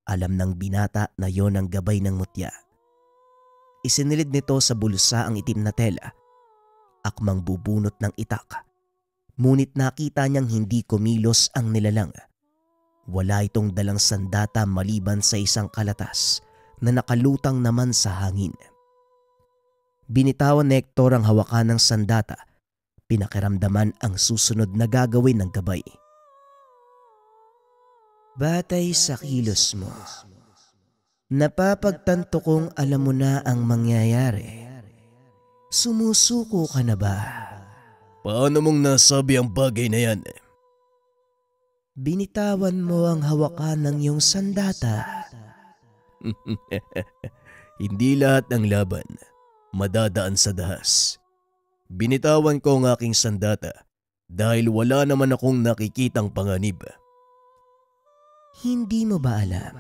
Alam ng binata na yon ang gabay ng mutya. Isinilid nito sa bulsa ang itim na tela. Akmang bubunot ng itak. Ngunit nakita niyang hindi kumilos ang nilalang. Wala itong dalang sandata maliban sa isang kalatas na nakalutang naman sa hangin. Binitawan ni Hector ang hawakan ng sandata. Pinakiramdaman ang susunod na gagawin ng gabay. Batay sa kilos mo, napapagtanto kong alam mo na ang mangyayari. Sumusuko ka na ba? Paano mong nasabi ang bagay na yan? Binitawan mo ang hawakan ng iyong sandata. Hindi lahat ng laban madadaan sa dahas. Binitawan ko ang aking sandata dahil wala naman akong nakikitang panganib. Hindi mo ba alam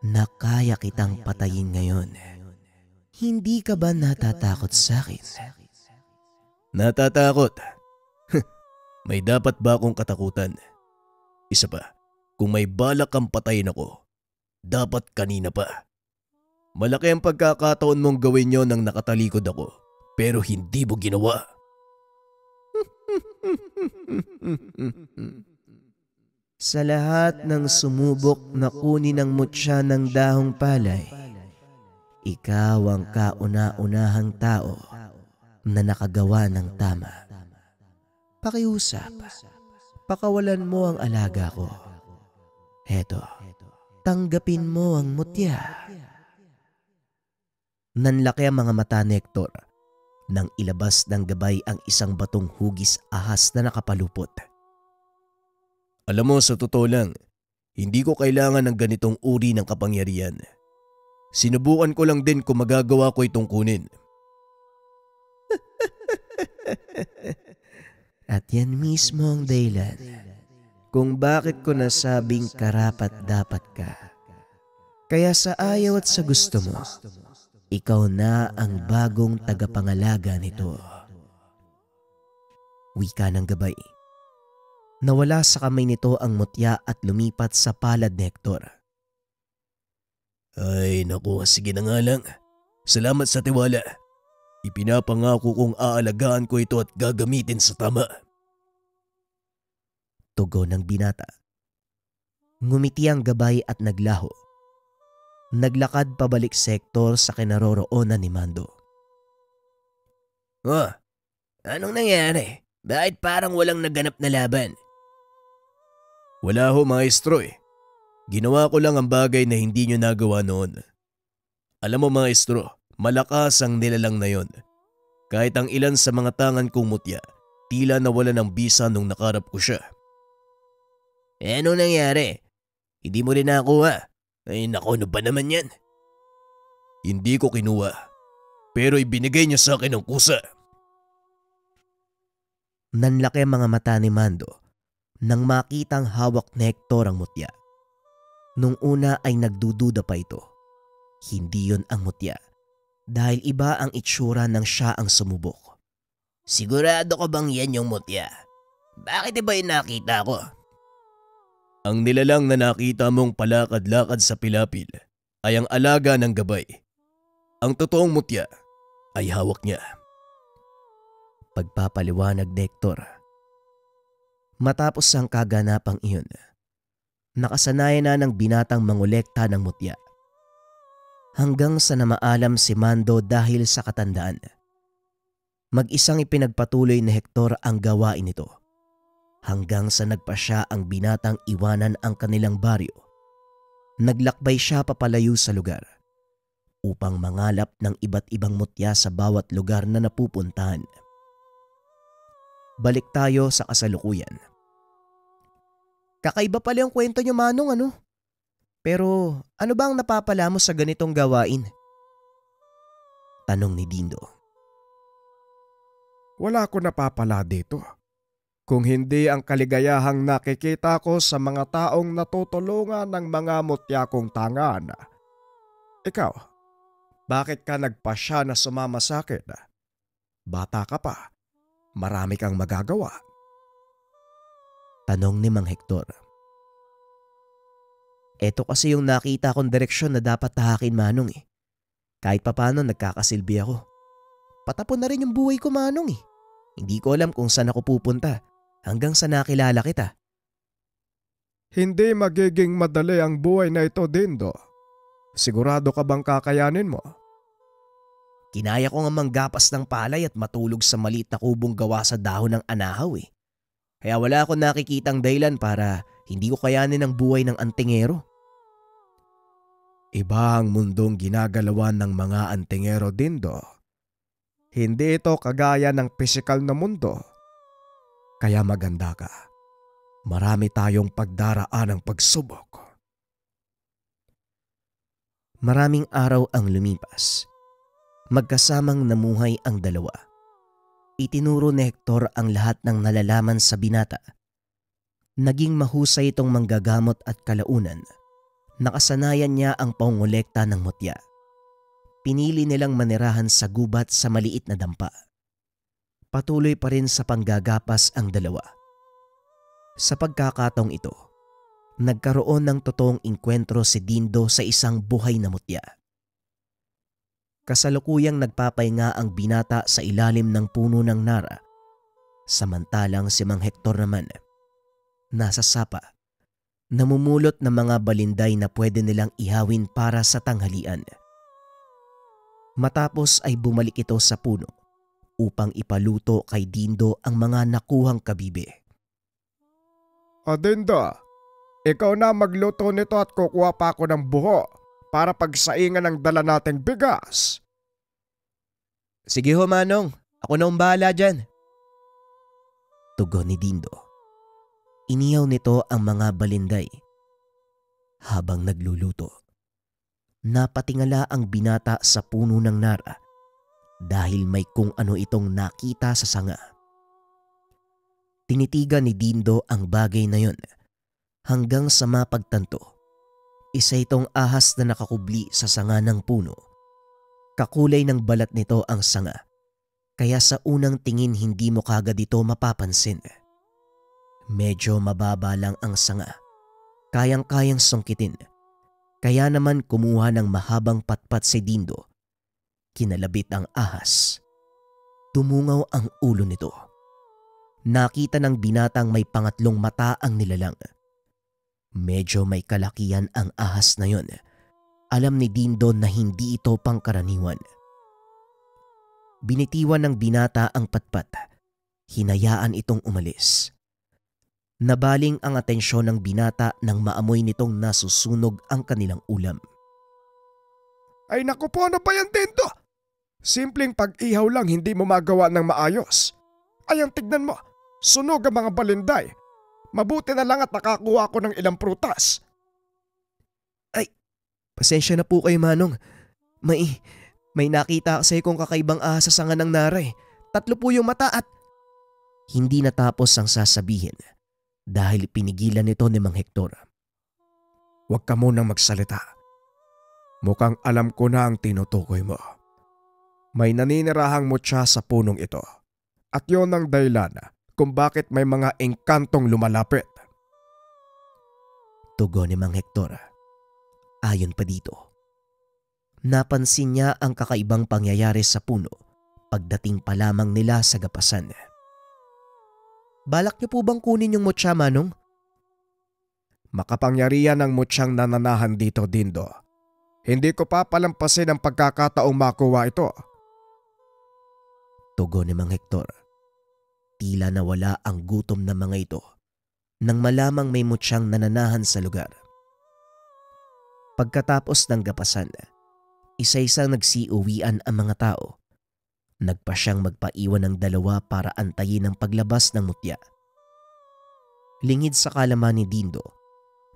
na kaya kitang patayin ngayon? Hindi ka ba natatakot sa akin? Natatakot? May dapat ba akong katakutan? Isa pa, kung may balak kang patayin ako, dapat kanina pa. Malaki ang pagkakataon mong gawin yon nang nakatalikod ako, pero hindi mo ginawa. Sa lahat ng sumubok na kunin ang mutya ng dahong palay, ikaw ang kauna-unahang tao na nakagawa ng tama. Pakiusap, pakawalan mo ang alaga ko. Heto, tanggapin mo ang mutya. Nanlaki ang mga mata ni Hector nang ilabas ng gabay ang isang batong hugis ahas na nakapalupot. Alam mo, sa totoo lang, hindi ko kailangan ng ganitong uri ng kapangyarihan. Sinubukan ko lang din kung magagawa ko itong kunin. At yan mismo ang dahilan kung bakit ko nasabing karapat-dapat ka. Kaya sa ayaw at sa gusto mo, ikaw na ang bagong tagapangalaga nito. Wika ng gabay. Nawala sa kamay nito ang mutya at lumipat sa palad ni Hector. Ay naku, sige na nga lang. Salamat sa tiwala. Ipinapangako kong aalagaan ko ito at gagamitin sa tama. Tugon ng binata. Ngumiti ang gabay at naglaho. Naglakad pabalik sa Hector sa kinaroroonan ni Mando. Oh, anong nangyari? Bakit parang walang naganap na laban? Wala ho, maestro eh. Ginawa ko lang ang bagay na hindi nyo nagawa noon. Alam mo, maestro, malakas ang nilalang na yon. Kahit ang ilan sa mga tangan kong mutya, tila nawala ng bisa nung nakarap ko siya. Eh anong nangyari? Hindi mo rin nakuha? Ay naku, ano ba naman yan? Hindi ko kinuha, pero ibinigay niya sa akin ng kusa. Nanlaki ang mga mata ni Mando nang makitang hawak ni Hector ang mutya. Nung una ay nagdududa pa ito. Hindi yon ang mutya dahil iba ang itsura ng siya ang sumubok. Sigurado ka bang yan yung mutya? Bakit iba yung nakita ko? Ang nilalang na nakita mong palakad-lakad sa pilapil ay ang alaga ng gabay. Ang totoong mutya ay hawak niya. Pagpapaliwanag ni Hector. Matapos ang kaganapang iyon, nakasanayan na ng binatang mangolekta ng mutya. Hanggang sa namaalam si Mando dahil sa katandaan. Mag-isang ipinagpatuloy ni Hector ang gawain nito. Hanggang sa nagpasya ang binatang iwanan ang kanilang baryo. Naglakbay siya papalayo sa lugar upang mangalap ng iba't ibang mutya sa bawat lugar na napupuntahan. Balik tayo sa kasalukuyan. Kakaiba pala yung kwento niyo, Manong, ano? Pero ano ba ang napapala mo sa ganitong gawain? Tanong ni Dindo. Wala ko napapala dito. Kung hindi ang kaligayahang nakikita ko sa mga taong natutulungan ng mga mutya kong tangan. Ikaw, bakit ka nagpasya na sumama sa akin? Bata ka pa. marami kang magagawa. Tanong ni Mang Hector. Ito kasi yung nakita kong direksyon na dapat tahakin, Manong eh. Kahit papano nagkakasilbi ako. Patapon na rin yung buhay ko, Manong eh. Hindi ko alam kung saan ako pupunta hanggang sa nakilala kita. Hindi magiging madali ang buhay na ito, Dindo. Sigurado ka bang kakayanin mo? Kinaya ko nga manggapas ng palay at matulog sa maliit na kubong gawa sa dahon ng anahaw eh. Kaya wala akong nakikitang dahilan para hindi ko kayanin ang buhay ng antingero. Iba ang mundong ginagalawan ng mga antingero, Dindo. Hindi ito kagaya ng pisikal na mundo. Kaya maganda ka. Marami tayong pagdaraan ng pagsubok. Maraming araw ang lumipas. Magkasamang namuhay ang dalawa. Itinuro ni Hector ang lahat ng nalalaman sa binata. Naging mahusay itong manggagamot at kalaunan. Nakasanayan niya ang pangolekta ng mutya. Pinili nilang manirahan sa gubat sa maliit na dampa. Patuloy pa rin sa panggagapas ang dalawa. Sa pagkakataong ito, nagkaroon ng totoong inkwentro si Dindo sa isang buhay na mutya. Kasalukuyang nagpapahinga ang binata sa ilalim ng puno ng nara, samantalang si Mang Hector naman, nasa sapa, namumulot ng mga balinday na pwede nilang ihawin para sa tanghalian. Matapos ay bumalik ito sa puno upang ipaluto kay Dindo ang mga nakuhang kabibe. Dindo, ikaw na magluto nito at kukuha pa ako ng buho para pagsaingan ng dala nating bigas. Sige ho, Manong. Ako na ang bahala dyan. Tugon ni Dindo. Iniyaw nito ang mga balinday. Habang nagluluto, napatingala ang binata sa puno ng nara dahil may kung ano itong nakita sa sanga. Tinitigan ni Dindo ang bagay na yon hanggang sa mapagtanto. Isa itong ahas na nakakubli sa sanga ng puno. Kakulay ng balat nito ang sanga, kaya sa unang tingin hindi mo kagad ito mapapansin. Medyo mababa lang ang sanga, kayang-kayang sungkitin. Kaya naman kumuha ng mahabang patpat si Dindo. Kinalabit ang ahas. Tumungaw ang ulo nito. Nakita ng binatang may pangatlong mata ang nilalang. Medyo may kalakihan ang ahas na yon. Alam ni Dindo na hindi ito pangkaraniwan. Binitiwan ng binata ang patpat. Hinayaan itong umalis. Nabaling ang atensyon ng binata nang maamoy nitong nasusunog ang kanilang ulam. Ay naku po, ano ba yan, Dindo? Simpleng pag-ihaw lang hindi mo magawa ng maayos. Ayan, tignan mo. Sunog ang mga balinday. Mabuti na lang at nakakuha ko ng ilang prutas. Ay, pasensya na po kayo, Manong. May nakita kasi kong kakaibang ahas sa sanga ng nara eh. 3 po yung mata at... Hindi natapos ang sasabihin dahil pinigilan nito ni Mang Hector. Huwag ka munang magsalita. Mukhang alam ko na ang tinutukoy mo. May naninirahang mutya sa punong ito. At yon ang dahilan kung bakit may mga engkantong lumalapit. Tugon ni Mang Hector. Ayon pa dito, napansin niya ang kakaibang pangyayari sa puno pagdating pa lamang nila sa gapasan. Balak niyo po bang kunin yung mutya, Manong? Makapangyarihan ang mutyang nananahan dito, Dindo. Hindi ko papalampasin ang pagkakataong makuha ito. Tugon ni Mang Hector. Tila nawala ang gutom ng mga ito nang malamang may mutyang nananahan sa lugar. Pagkatapos ng gapasan, isa-isang nagsiuwian ang mga tao. Nagpa siyang magpaiwan ng 2 para antayin ang paglabas ng mutya. Lingid sa kalaman ni Dindo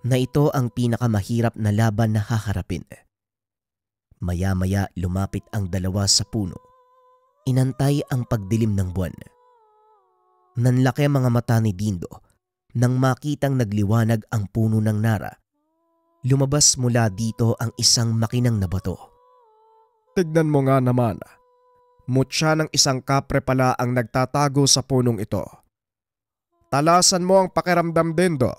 na ito ang pinakamahirap na laban na haharapin. Maya-maya lumapit ang 2 sa puno. Inantay ang pagdilim ng buwan. Nanlaki ang mga mata ni Dindo nang makitang nagliwanag ang puno ng nara. Lumabas mula dito ang isang makinang na bato. Tignan mo nga naman. Mutya ng isang kapre pala ang nagtatago sa punong ito. Talasan mo ang pakiramdam, Dindo.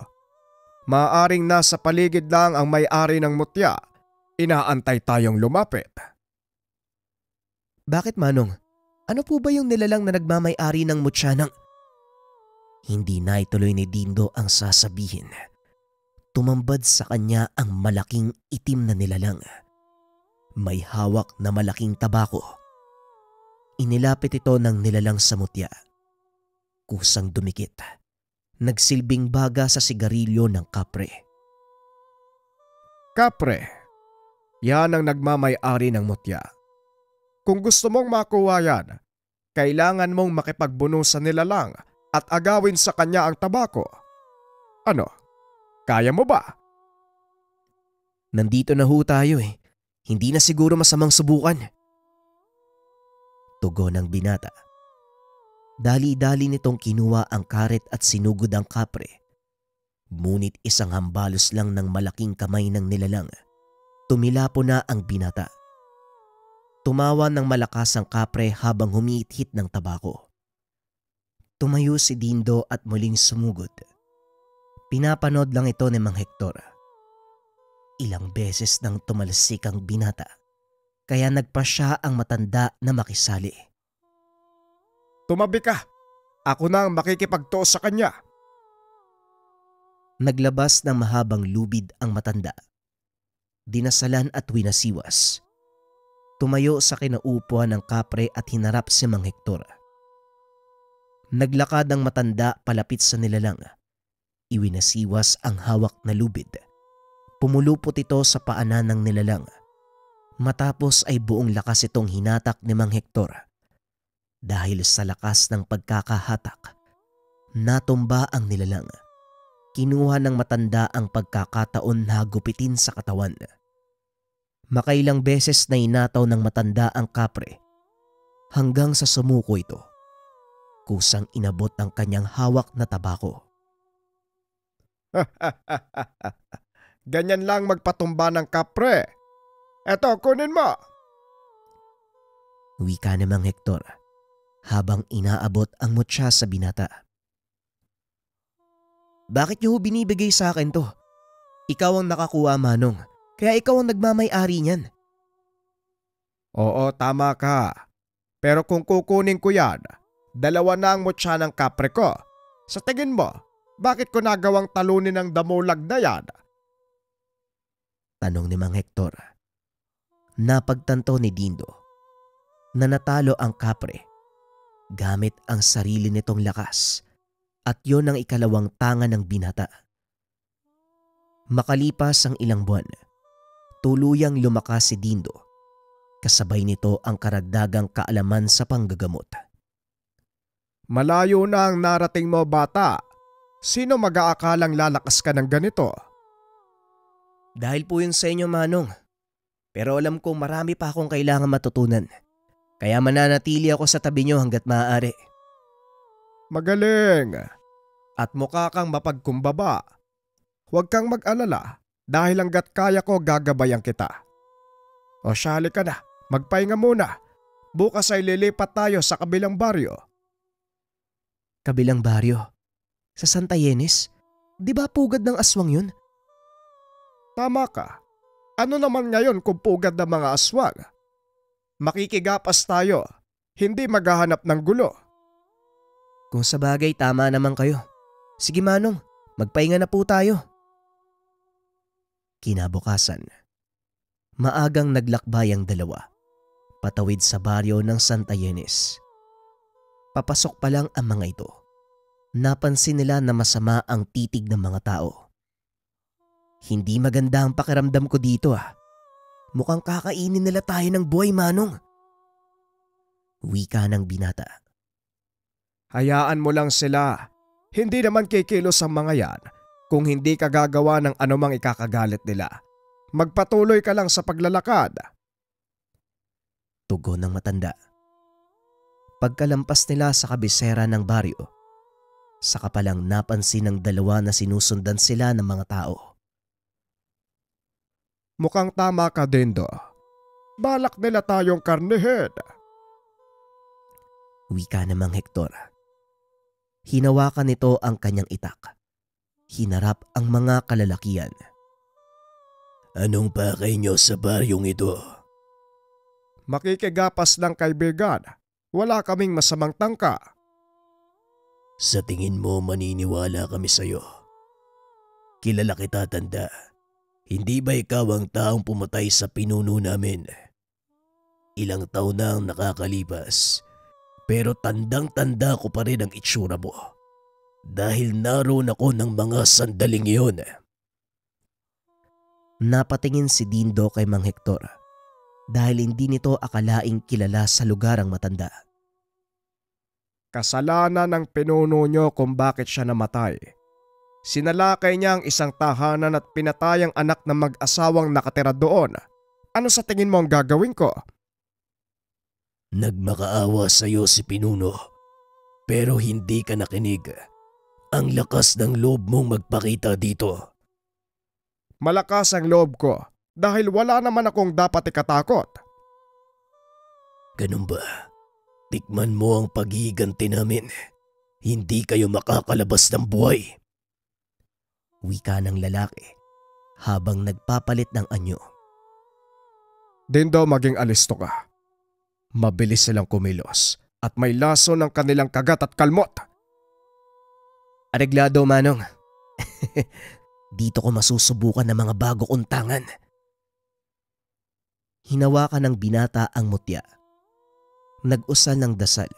Maaring nasa paligid lang ang may-ari ng mutya. Inaantay tayong lumapit. Bakit, Manong? Ano po ba yung nilalang na nagmamay-ari ng mutya ng... Hindi na ituloy ni Dindo ang sasabihin. Tumambad sa kanya ang malaking itim na nilalang. May hawak na malaking tabako. Inilapit ito ng nilalang sa mutya. Kusang dumikit. Nagsilbing baga sa sigarilyo ng kapre. Kapre, yan ang nagmamay-ari ng mutya. Kung gusto mong makuha yan, kailangan mong makipagbuno sa nilalang at agawin sa kanya ang tabako. Ano? Kaya mo ba? Nandito na ho tayo eh. Hindi na siguro masamang subukan. Tugon ng binata. Dali-dali nitong kinuha ang karet at sinugod ang kapre. Ngunit isang hambalos lang ng malaking kamay ng nilalang. Tumilapo na ang binata. Tumawa ng malakas ang kapre habang humihit ng tabako. Tumayo si Dindo at muling sumugod. Pinapanood lang ito ni Mang Hector. Ilang beses nang tumalsik ang binata, kaya nagpa siya ang matanda na makisali. Tumabi ka. Ako na ang makikipagtuos sa kanya. Naglabas ng mahabang lubid ang matanda. Dinasalan at winasiwas. Tumayo sa kinaupuan ng kapre at hinarap si Mang Hector. Naglakad ang matanda palapit sa nilalang. Iwinasiwas ang hawak na lubid. Pumulupot ito sa paanan ng nilalang. Matapos ay buong lakas itong hinatak ni Mang Hector. Dahil sa lakas ng pagkakahatak, natumba ang nilalang. Kinuha ng matanda ang pagkakataon na gupitin sa katawan. Makailang beses na inataw ng matanda ang kapre hanggang sa sumuko ito. Kusang inabot ang kanyang hawak na tabako. Ganyan lang magpatumba ng kapre. Eto, kunin mo. Wika ni Mang Hector habang inaabot ang mutya sa binata. Bakit niyo binibigay sa akin to? Ikaw ang nakakuha, Manong. Kaya ikaw ang nagmamay-ari niyan. Oo, tama ka. Pero kung kukunin ko yan, dalawa na ang mutya ng kapre ko. Sa tingin mo, bakit ko nagawang talunin ng damulag na yan? Tanong ni Mang Hector. Napagtanto ni Dindo na natalo ang kapre gamit ang sarili nitong lakas at yon ang ikalawang tanga ng binata. Makalipas ang ilang buwan, tuluyang lumakas si Dindo. Kasabay nito ang karagdagang kaalaman sa panggagamot. Malayo na ang narating mo, bata. Sino mag-aakalang lalakas ka ng ganito? Dahil po yun sa inyo, Manong. Pero alam kong marami pa akong kailangan matutunan. Kaya mananatili ako sa tabi niyo hanggat maaari. Magaling. At mukha kang mapagkumbaba. Huwag kang mag-alala dahil hanggat kaya ko gagabayan kita. O syali ka na, magpahinga muna. Bukas ay lilipat tayo sa kabilang baryo. Kabilang baryo? Sa Santa Ynez? Di ba pugad ng aswang yun? Tama ka. Ano naman ngayon kung pugad ng mga aswang? Makikigapas tayo, hindi maghahanap ng gulo. Kung sa bagay tama naman kayo. Sige, Manong, magpahinga na po tayo. Kinabukasan, maagang naglakbay ang dalawa, patawid sa baryo ng Santa Ynez. Papasok pa lang ang mga ito. Napansin nila na masama ang titig ng mga tao. Hindi maganda ang pakiramdam ko dito ah. Mukhang kakainin nila tayo ng buhay, Manong. Wika ng binata. Hayaan mo lang sila. Hindi naman kikilos ang mga yan kung hindi ka gagawa ng anumang ikakagalit nila. Magpatuloy ka lang sa paglalakad. Tugon ng matanda. Pagkalampas nila sa kabisera ng baryo, saka palang napansin ng dalawa na sinusundan sila ng mga tao. Mukhang tama ka, Dindo. Balak nila tayong karnihin. Wika namang Hector. Hinawakan nito ang kanyang itak. Hinarap ang mga kalalakian. Anong pakay nyo sa baryong ito? Makikigapas lang kaibigan. Wala kaming masamang tangka. Sa tingin mo maniniwala kami sa'yo. Kilala kita, tanda. Hindi ba ikaw ang taong pumatay sa pinuno namin? Ilang taon na ang nakakalipas, pero tandang-tanda ko pa rin ang itsura mo. Dahil naroon ako ng mga sandaling iyon. Napatingin si Dindo kay Mang Hector dahil hindi nito akalaing kilala sa lugar ang matanda. Kasalanan ng pinuno nyo kung bakit siya namatay. Sinalakay niya ang isang tahanan at pinatay ang anak ng mag-asawang nakatira doon. Ano sa tingin mo ang gagawin ko? Nagmakaawa sa'yo si Pinuno, pero hindi ka nakinig. Ang lakas ng loob mong magpakita dito. Malakas ang loob ko dahil wala naman akong dapat ikatakot. Ganun ba? Tikman mo ang paghiganti namin. Hindi kayo makakalabas ng buhay. Wika ng lalaki habang nagpapalit ng anyo. Dindo, maging alisto ka. Mabilis silang kumilos at may laso ng kanilang kagat at kalmot. Areglado, Manong. Dito ko masusubukan ng mga bago kong tangan. Hinawakan ng binata ang mutya. Nag-usal ng dasal.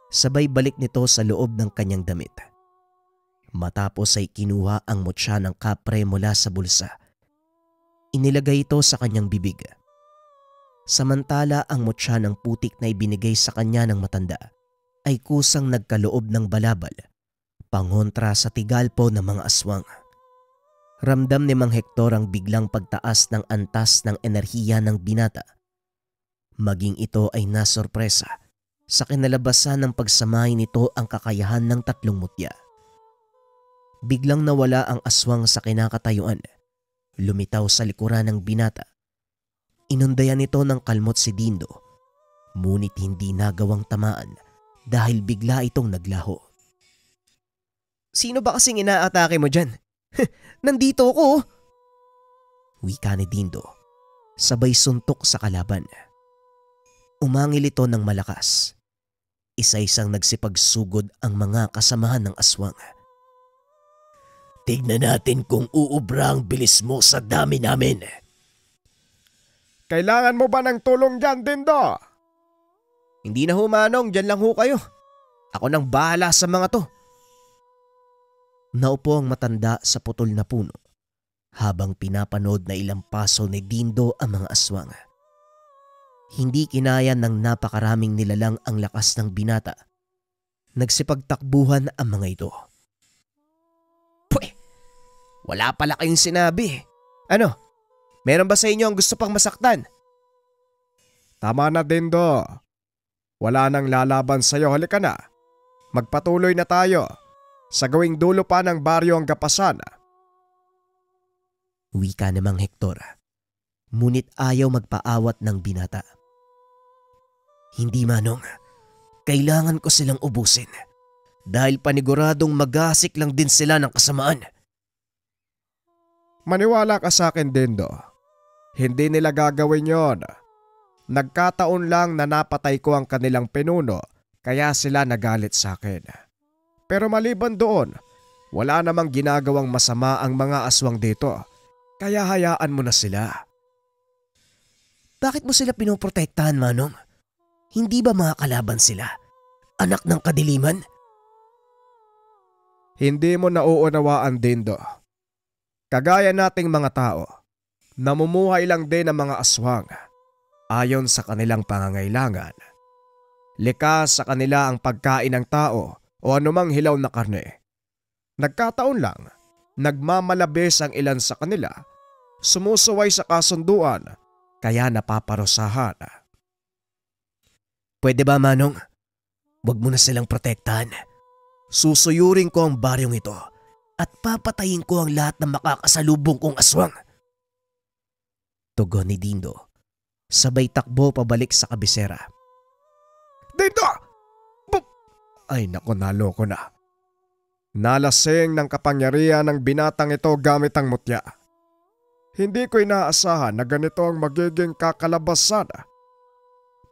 Sabay balik nito sa loob ng kanyang damit. Matapos ay kinuha ang mutya ng kapre mula sa bulsa. Inilagay ito sa kanyang bibig. Samantala ang mutya ng putik na ibinigay sa kanya ng matanda ay kusang nagkaloob ng balabal, pangontra sa tigalpo ng mga aswang. Ramdam ni Mang Hector ang biglang pagtaas ng antas ng enerhiya ng binata. Maging ito ay nasorpresa sa kinalabasan ng pagsamahin nito ang kakayahan ng tatlong mutya. Biglang nawala ang aswang sa kinakatayuan. Lumitaw sa likuran ng binata. Inundayan nito ng kalmot si Dindo, ngunit hindi nagawang tamaan dahil bigla itong naglaho. Sino ba kasing inaatake mo dyan? Nandito ako! Wika ni Dindo, sabay suntok sa kalaban. Umangil ito ng malakas. Isa-isang nagsipagsugod ang mga kasamahan ng aswang. Tignan natin kung uubra ang bilis mo sa dami namin. Kailangan mo ba ng tulong dyan, Dindo? Hindi na ho, Manong, dyan lang ho kayo. Ako nang bahala sa mga to. Naupo ang matanda sa putol na puno habang pinapanood na ilang paso ni Dindo ang mga aswang. Hindi kinaya ng napakaraming nilalang ang lakas ng binata. Nagsipagtakbuhan ang mga ito. Pwe! Wala pala kayong sinabi. Ano? Meron ba sa inyo ang gusto pang masaktan? Tama na, Dindo. Wala nang lalaban sa'yo. Halika na. Magpatuloy na tayo. Sa gawing dulo pa ng baryo ang gapasan. Wika ni Mang Hector. Ngunit ayaw magpaawat ng binata. Hindi, Manong. Kailangan ko silang ubusin. Dahil paniguradong magasik lang din sila ng kasamaan. Maniwala ka sa akin, Dindo. Hindi nila gagawin yon. Nagkataon lang na napatay ko ang kanilang pinuno kaya sila nagalit sa akin. Pero maliban doon, wala namang ginagawang masama ang mga aswang dito. Kaya hayaan mo na sila. Bakit mo sila pinoprotektahan, Manong? Hindi ba mga kalaban sila? Anak ng kadiliman? Hindi mo nauunawaan, Dindo. Kagaya nating mga tao, namumuhay lang din ang mga aswang ayon sa kanilang pangangailangan. Likas sa kanila ang pagkain ng tao o anumang hilaw na karne. Nagkataon lang, nagmamalabis ang ilan sa kanila, sumusuway sa kasunduan, kaya napaparusahan. Pwede ba, Manong? Huwag mo na silang protektahan. Susuyurin ko ang baryong ito at papatayin ko ang lahat ng makakasalubong kong aswang. Tugon ni Dindo, sabay takbo pabalik sa kabisera. Dindo! Ay nako, naloko na. Nalasing ng kapangyarihan ng binatang ito gamit ang mutya. Hindi ko inaasahan na ganito ang magiging kakalabasan.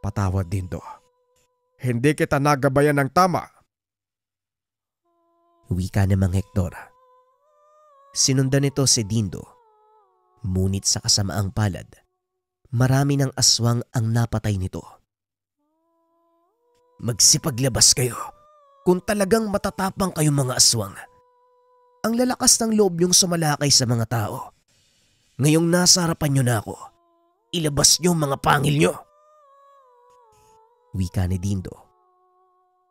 Patawad, Dindo. Hindi kita nagabayan ng tama. Wika ni Mang Hector. Sinundan nito si Dindo. Ngunit sa kasamaang palad, marami ng aswang ang napatay nito. Magsipaglabas kayo kung talagang matatapang kayong mga aswang. Ang lalakas ng loob yung sumalakay sa mga tao. Ngayong nasa harapan nyo na ako, ilabas nyo mga pangil nyo. Wika ni Dindo.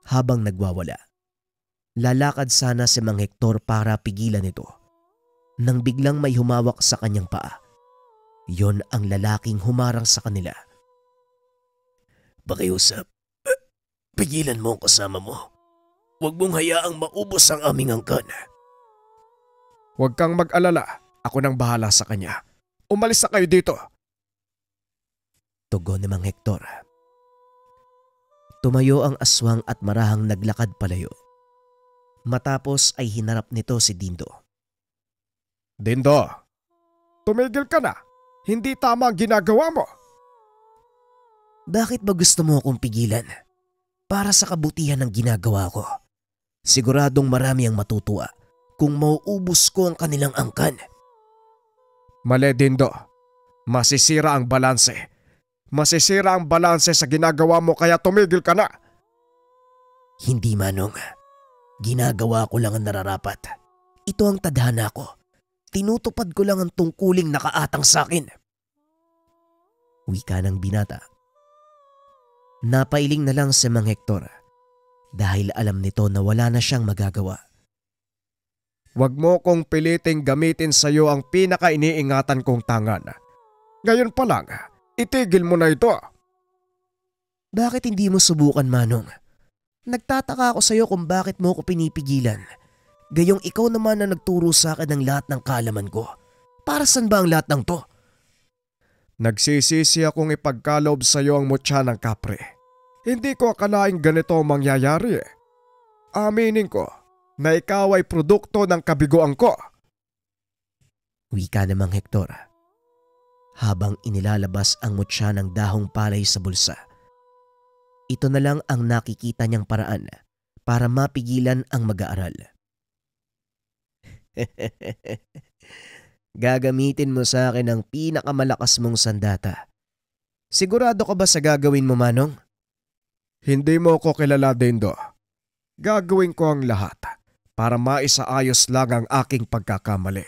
Habang nagwawala, lalakad sana si Mang Hector para pigilan ito nang biglang may humawak sa kanyang paa. Yon ang lalaking humarang sa kanila. Pakiusap, pigilan mo ang kasama mo. Huwag mong hayaang maubos ang aming angkan. Huwag kang mag-alala. Ako nang bahala sa kanya. Umalis na kayo dito. Tugon ni Mang Hector. Tumayo ang aswang at marahang naglakad palayo. Matapos ay hinarap nito si Dindo. Dindo, tumigil ka na. Hindi tama ang ginagawa mo. Bakit ba gusto mo akong pigilan? Para sa kabutihan ng ginagawa ko. Siguradong marami ang matutuwa kung mauubos ko ang kanilang angkan. Mali, Dindo. Masisira ang balanse. Masisira ang balanse sa ginagawa mo kaya tumigil ka na. Hindi, Manong. Ginagawa ko lang ang nararapat. Ito ang tadhana ko. Tinutupad ko lang ang tungkuling nakaatang sa akin. Wika ng binata. Napailing na lang si Mang Hector dahil alam nito na wala na siyang magagawa. Huwag mo kong piliting gamitin sa iyo ang pinaka-iniingatan kong tangan. Ngayon pa lang, itigil mo na ito. Bakit hindi mo subukan, Manong? Nagtataka ako sa iyo kung bakit mo ko pinipigilan. Gayong ikaw naman na nagturo sa akin ng lahat ng kaalaman ko. Para saan ba ang lahat ng to? Nagsisisi akong ipagkaloob sa iyo ang mutya ng kapre. Hindi ko akalaing ganito ang mangyayari. Aminin ko na ikaw ay produkto ng kabiguan ko. Wika ni Mang Hector. Habang inilalabas ang mutya ng dahong palay sa bulsa. Ito na lang ang nakikita niyang paraan para mapigilan ang mag-aaral. Gagamitin mo sa akin ang pinakamalakas mong sandata. Sigurado ka ba sa gagawin mo, Manong? Hindi mo ko kilala, Dindo. Gagawin ko ang lahat para maisaayos lang ang aking pagkakamali.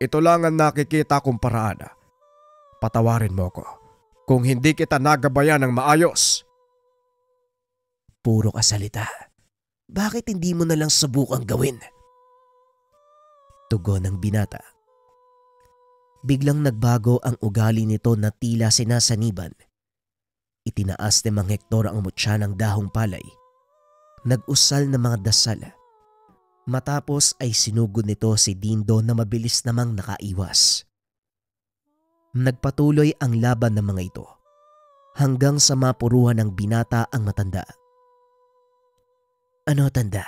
Ito lang ang nakikita kong paraan. Patawarin mo ko kung hindi kita nagabayan ng maayos. Puro ka salita. Bakit hindi mo na lang subukang gawin? Tugon ng binata. Biglang nagbago ang ugali nito na tila sinasaniban. Itinaas ni Mang Hector ang mutya ng dahong palay. Nag-usal ng mga dasal. Matapos ay sinugod nito si Dindo na mabilis namang nakaiwas. Nagpatuloy ang laban ng mga ito hanggang sa mapuruhan ng binata ang matanda. Ano, tanda?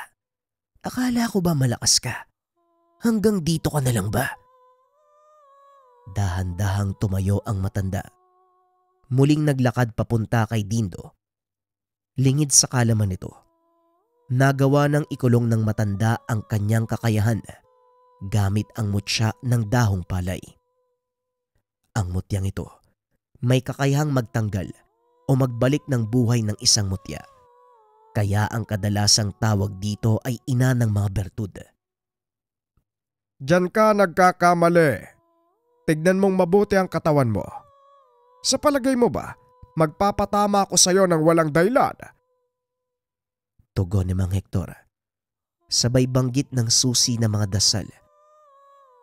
Akala ko ba malakas ka? Hanggang dito ka na lang ba? Dahan-dahang tumayo ang matanda. Muling naglakad papunta kay Dindo. Lingid sa kalaman nito. Nagawa ng ikulong ng matanda ang kanyang kakayahan gamit ang mutya ng dahong palay. Ang mutyang ito may kakayahang magtanggal o magbalik ng buhay ng isang mutya. Kaya ang kadalasang tawag dito ay ina ng mga bertud. Diyan ka nagkakamali. Tignan mong mabuti ang katawan mo. Sa palagay mo ba, magpapatama ako sa iyo ng walang dahilan? Tugon ni Mang Hector. Sabay banggit ng susi na mga dasal.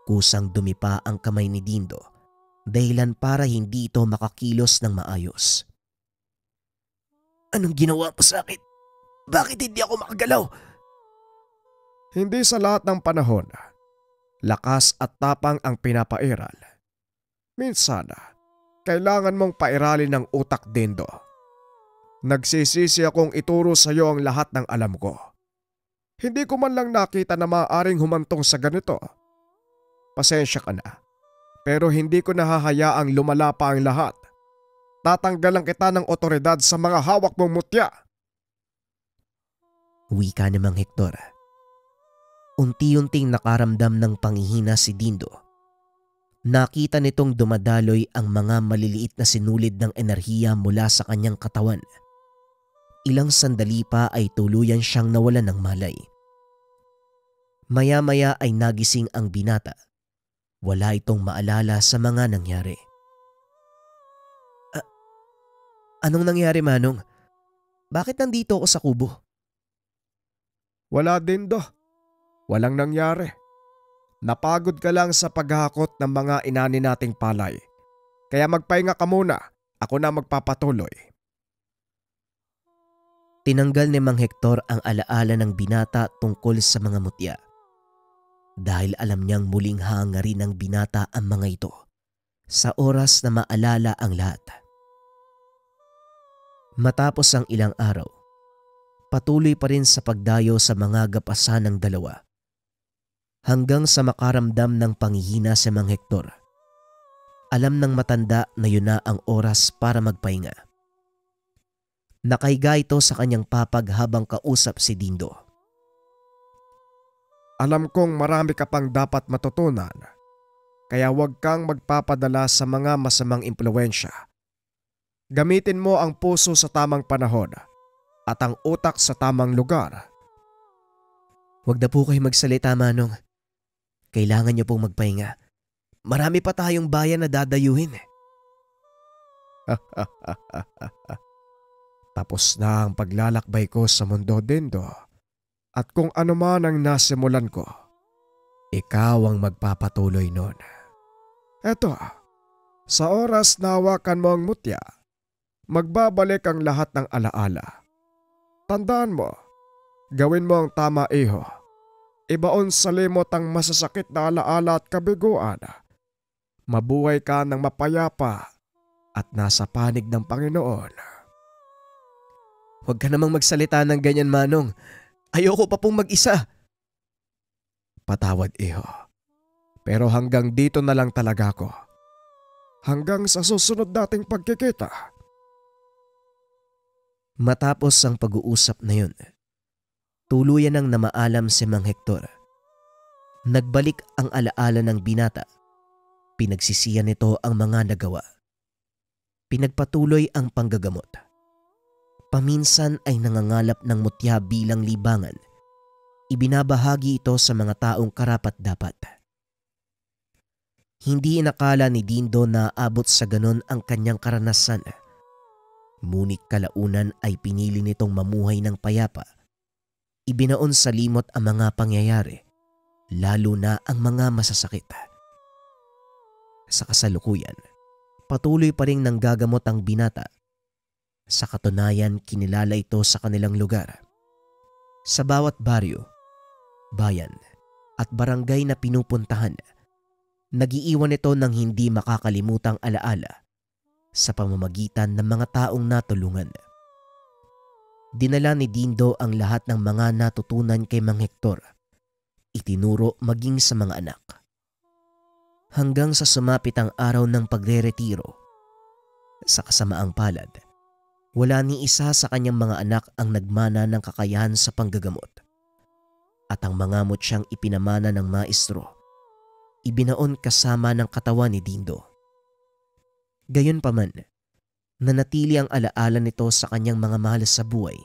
Kusang dumipa ang kamay ni Dindo dahilan para hindi ito makakilos ng maayos. Anong ginawa mo sa akin? Bakit hindi ako makagalaw? Hindi sa lahat ng panahon, lakas at tapang ang pinapairal. Minsan, kailangan mong pairalin ng utak, Dindo. Nagsisisi akong ituro sa iyo ang lahat ng alam ko. Hindi ko man lang nakita na maaaring humantong sa ganito. Pasensya ka na, pero hindi ko nahahayaang lumala pa ang lahat. Tatanggalan kita ng otoridad sa mga hawak mong mutya. Wika ni Mang Hector. Unti-unting nakaramdam ng panghihina si Dindo. Nakita nitong dumadaloy ang mga maliliit na sinulid ng enerhiya mula sa kanyang katawan. Ilang sandali pa ay tuluyan siyang nawalan ng malay. Maya-maya ay nagising ang binata. Wala itong maalala sa mga nangyari. Anong nangyari, Manong? Bakit nandito ako sa kubo? Wala din do. Walang nangyari. Napagod ka lang sa paghahakot ng mga inani nating palay. Kaya magpahinga ka muna. Ako na magpapatuloy. Tinanggal ni Mang Hector ang alaala ng binata tungkol sa mga mutya. Dahil alam niyang muling hangarin ng binata ang mga ito sa oras na maalala ang lahat. Matapos ang ilang araw, patuloy pa rin sa pagdayo sa mga gapasan ng dalawa. Hanggang sa makaramdam ng panghihina si Mang Hector. Alam ng matanda na yun na ang oras para magpahinga. Nakahiga ito sa kanyang papag habang kausap si Dindo. Alam kong marami ka pang dapat matutunan. Kaya huwag kang magpapadala sa mga masamang impluwensya. Gamitin mo ang puso sa tamang panahon at ang utak sa tamang lugar. Huwag na po kayo magsalita, Manong. Kailangan niyo pong magpahinga. Marami pa tayong bayan na dadayuhin. Tapos na ang paglalakbay ko sa mundo, Dindo. At kung ano man ang nasimulan ko, ikaw ang magpapatuloy nun. Eto, sa oras na hawakan mo ang mutya, magbabalik ang lahat ng alaala. Tandaan mo, gawin mo ang tama, iho. Ibaon sa limot ang masasakit na alaala at kabiguan. Mabuhay ka ng mapayapa at nasa panig ng Panginoon. Huwag ka namang magsalita ng ganyan, Manong. Ayoko pa pong mag-isa. Patawad, iho. Pero hanggang dito na lang talaga ako. Hanggang sa susunod nating pagkikita. Matapos ang pag-uusap na yun, tuluyan nang namaalam si Mang Hector. Nagbalik ang alaala ng binata. Pinagsisiyan nito ang mga nagawa. Pinagpatuloy ang panggagamot. Paminsan ay nangangalap ng mutya bilang libangan. Ibinabahagi ito sa mga taong karapat-dapat. Hindi inakala ni Dindo na aabot sa ganon ang kanyang karanasan. Ngunit kalaunan ay pinili nitong mamuhay ng payapa. Ibinaon sa limot ang mga pangyayari, lalo na ang mga masasakit. Sa kasalukuyan, patuloy pa rin nanggagamot ang binata. Sa katunayan, kinilala ito sa kanilang lugar. Sa bawat baryo, bayan at barangay na pinupuntahan, nagiiwan ito ng hindi makakalimutang alaala sa pamamagitan ng mga taong natulungan. Dinala ni Dindo ang lahat ng mga natutunan kay Mang Hector. Itinuro maging sa mga anak. Hanggang sa sumapit ang araw ng pagre-retiro. Sa kasamaang palad, wala ni isa sa kanyang mga anak ang nagmana ng kakayahan sa panggagamot. At ang mga mutyang ipinamana ng maestro, ibinaon kasama ng katawan ni Dindo. Gayunpaman, nanatili ang alaala nito sa kanyang mga mahal sa buhay,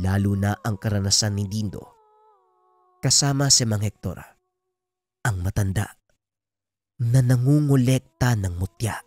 lalo na ang karanasan ni Dindo. Kasama si Mang Hector, ang matanda na nangungulekta ng mutya.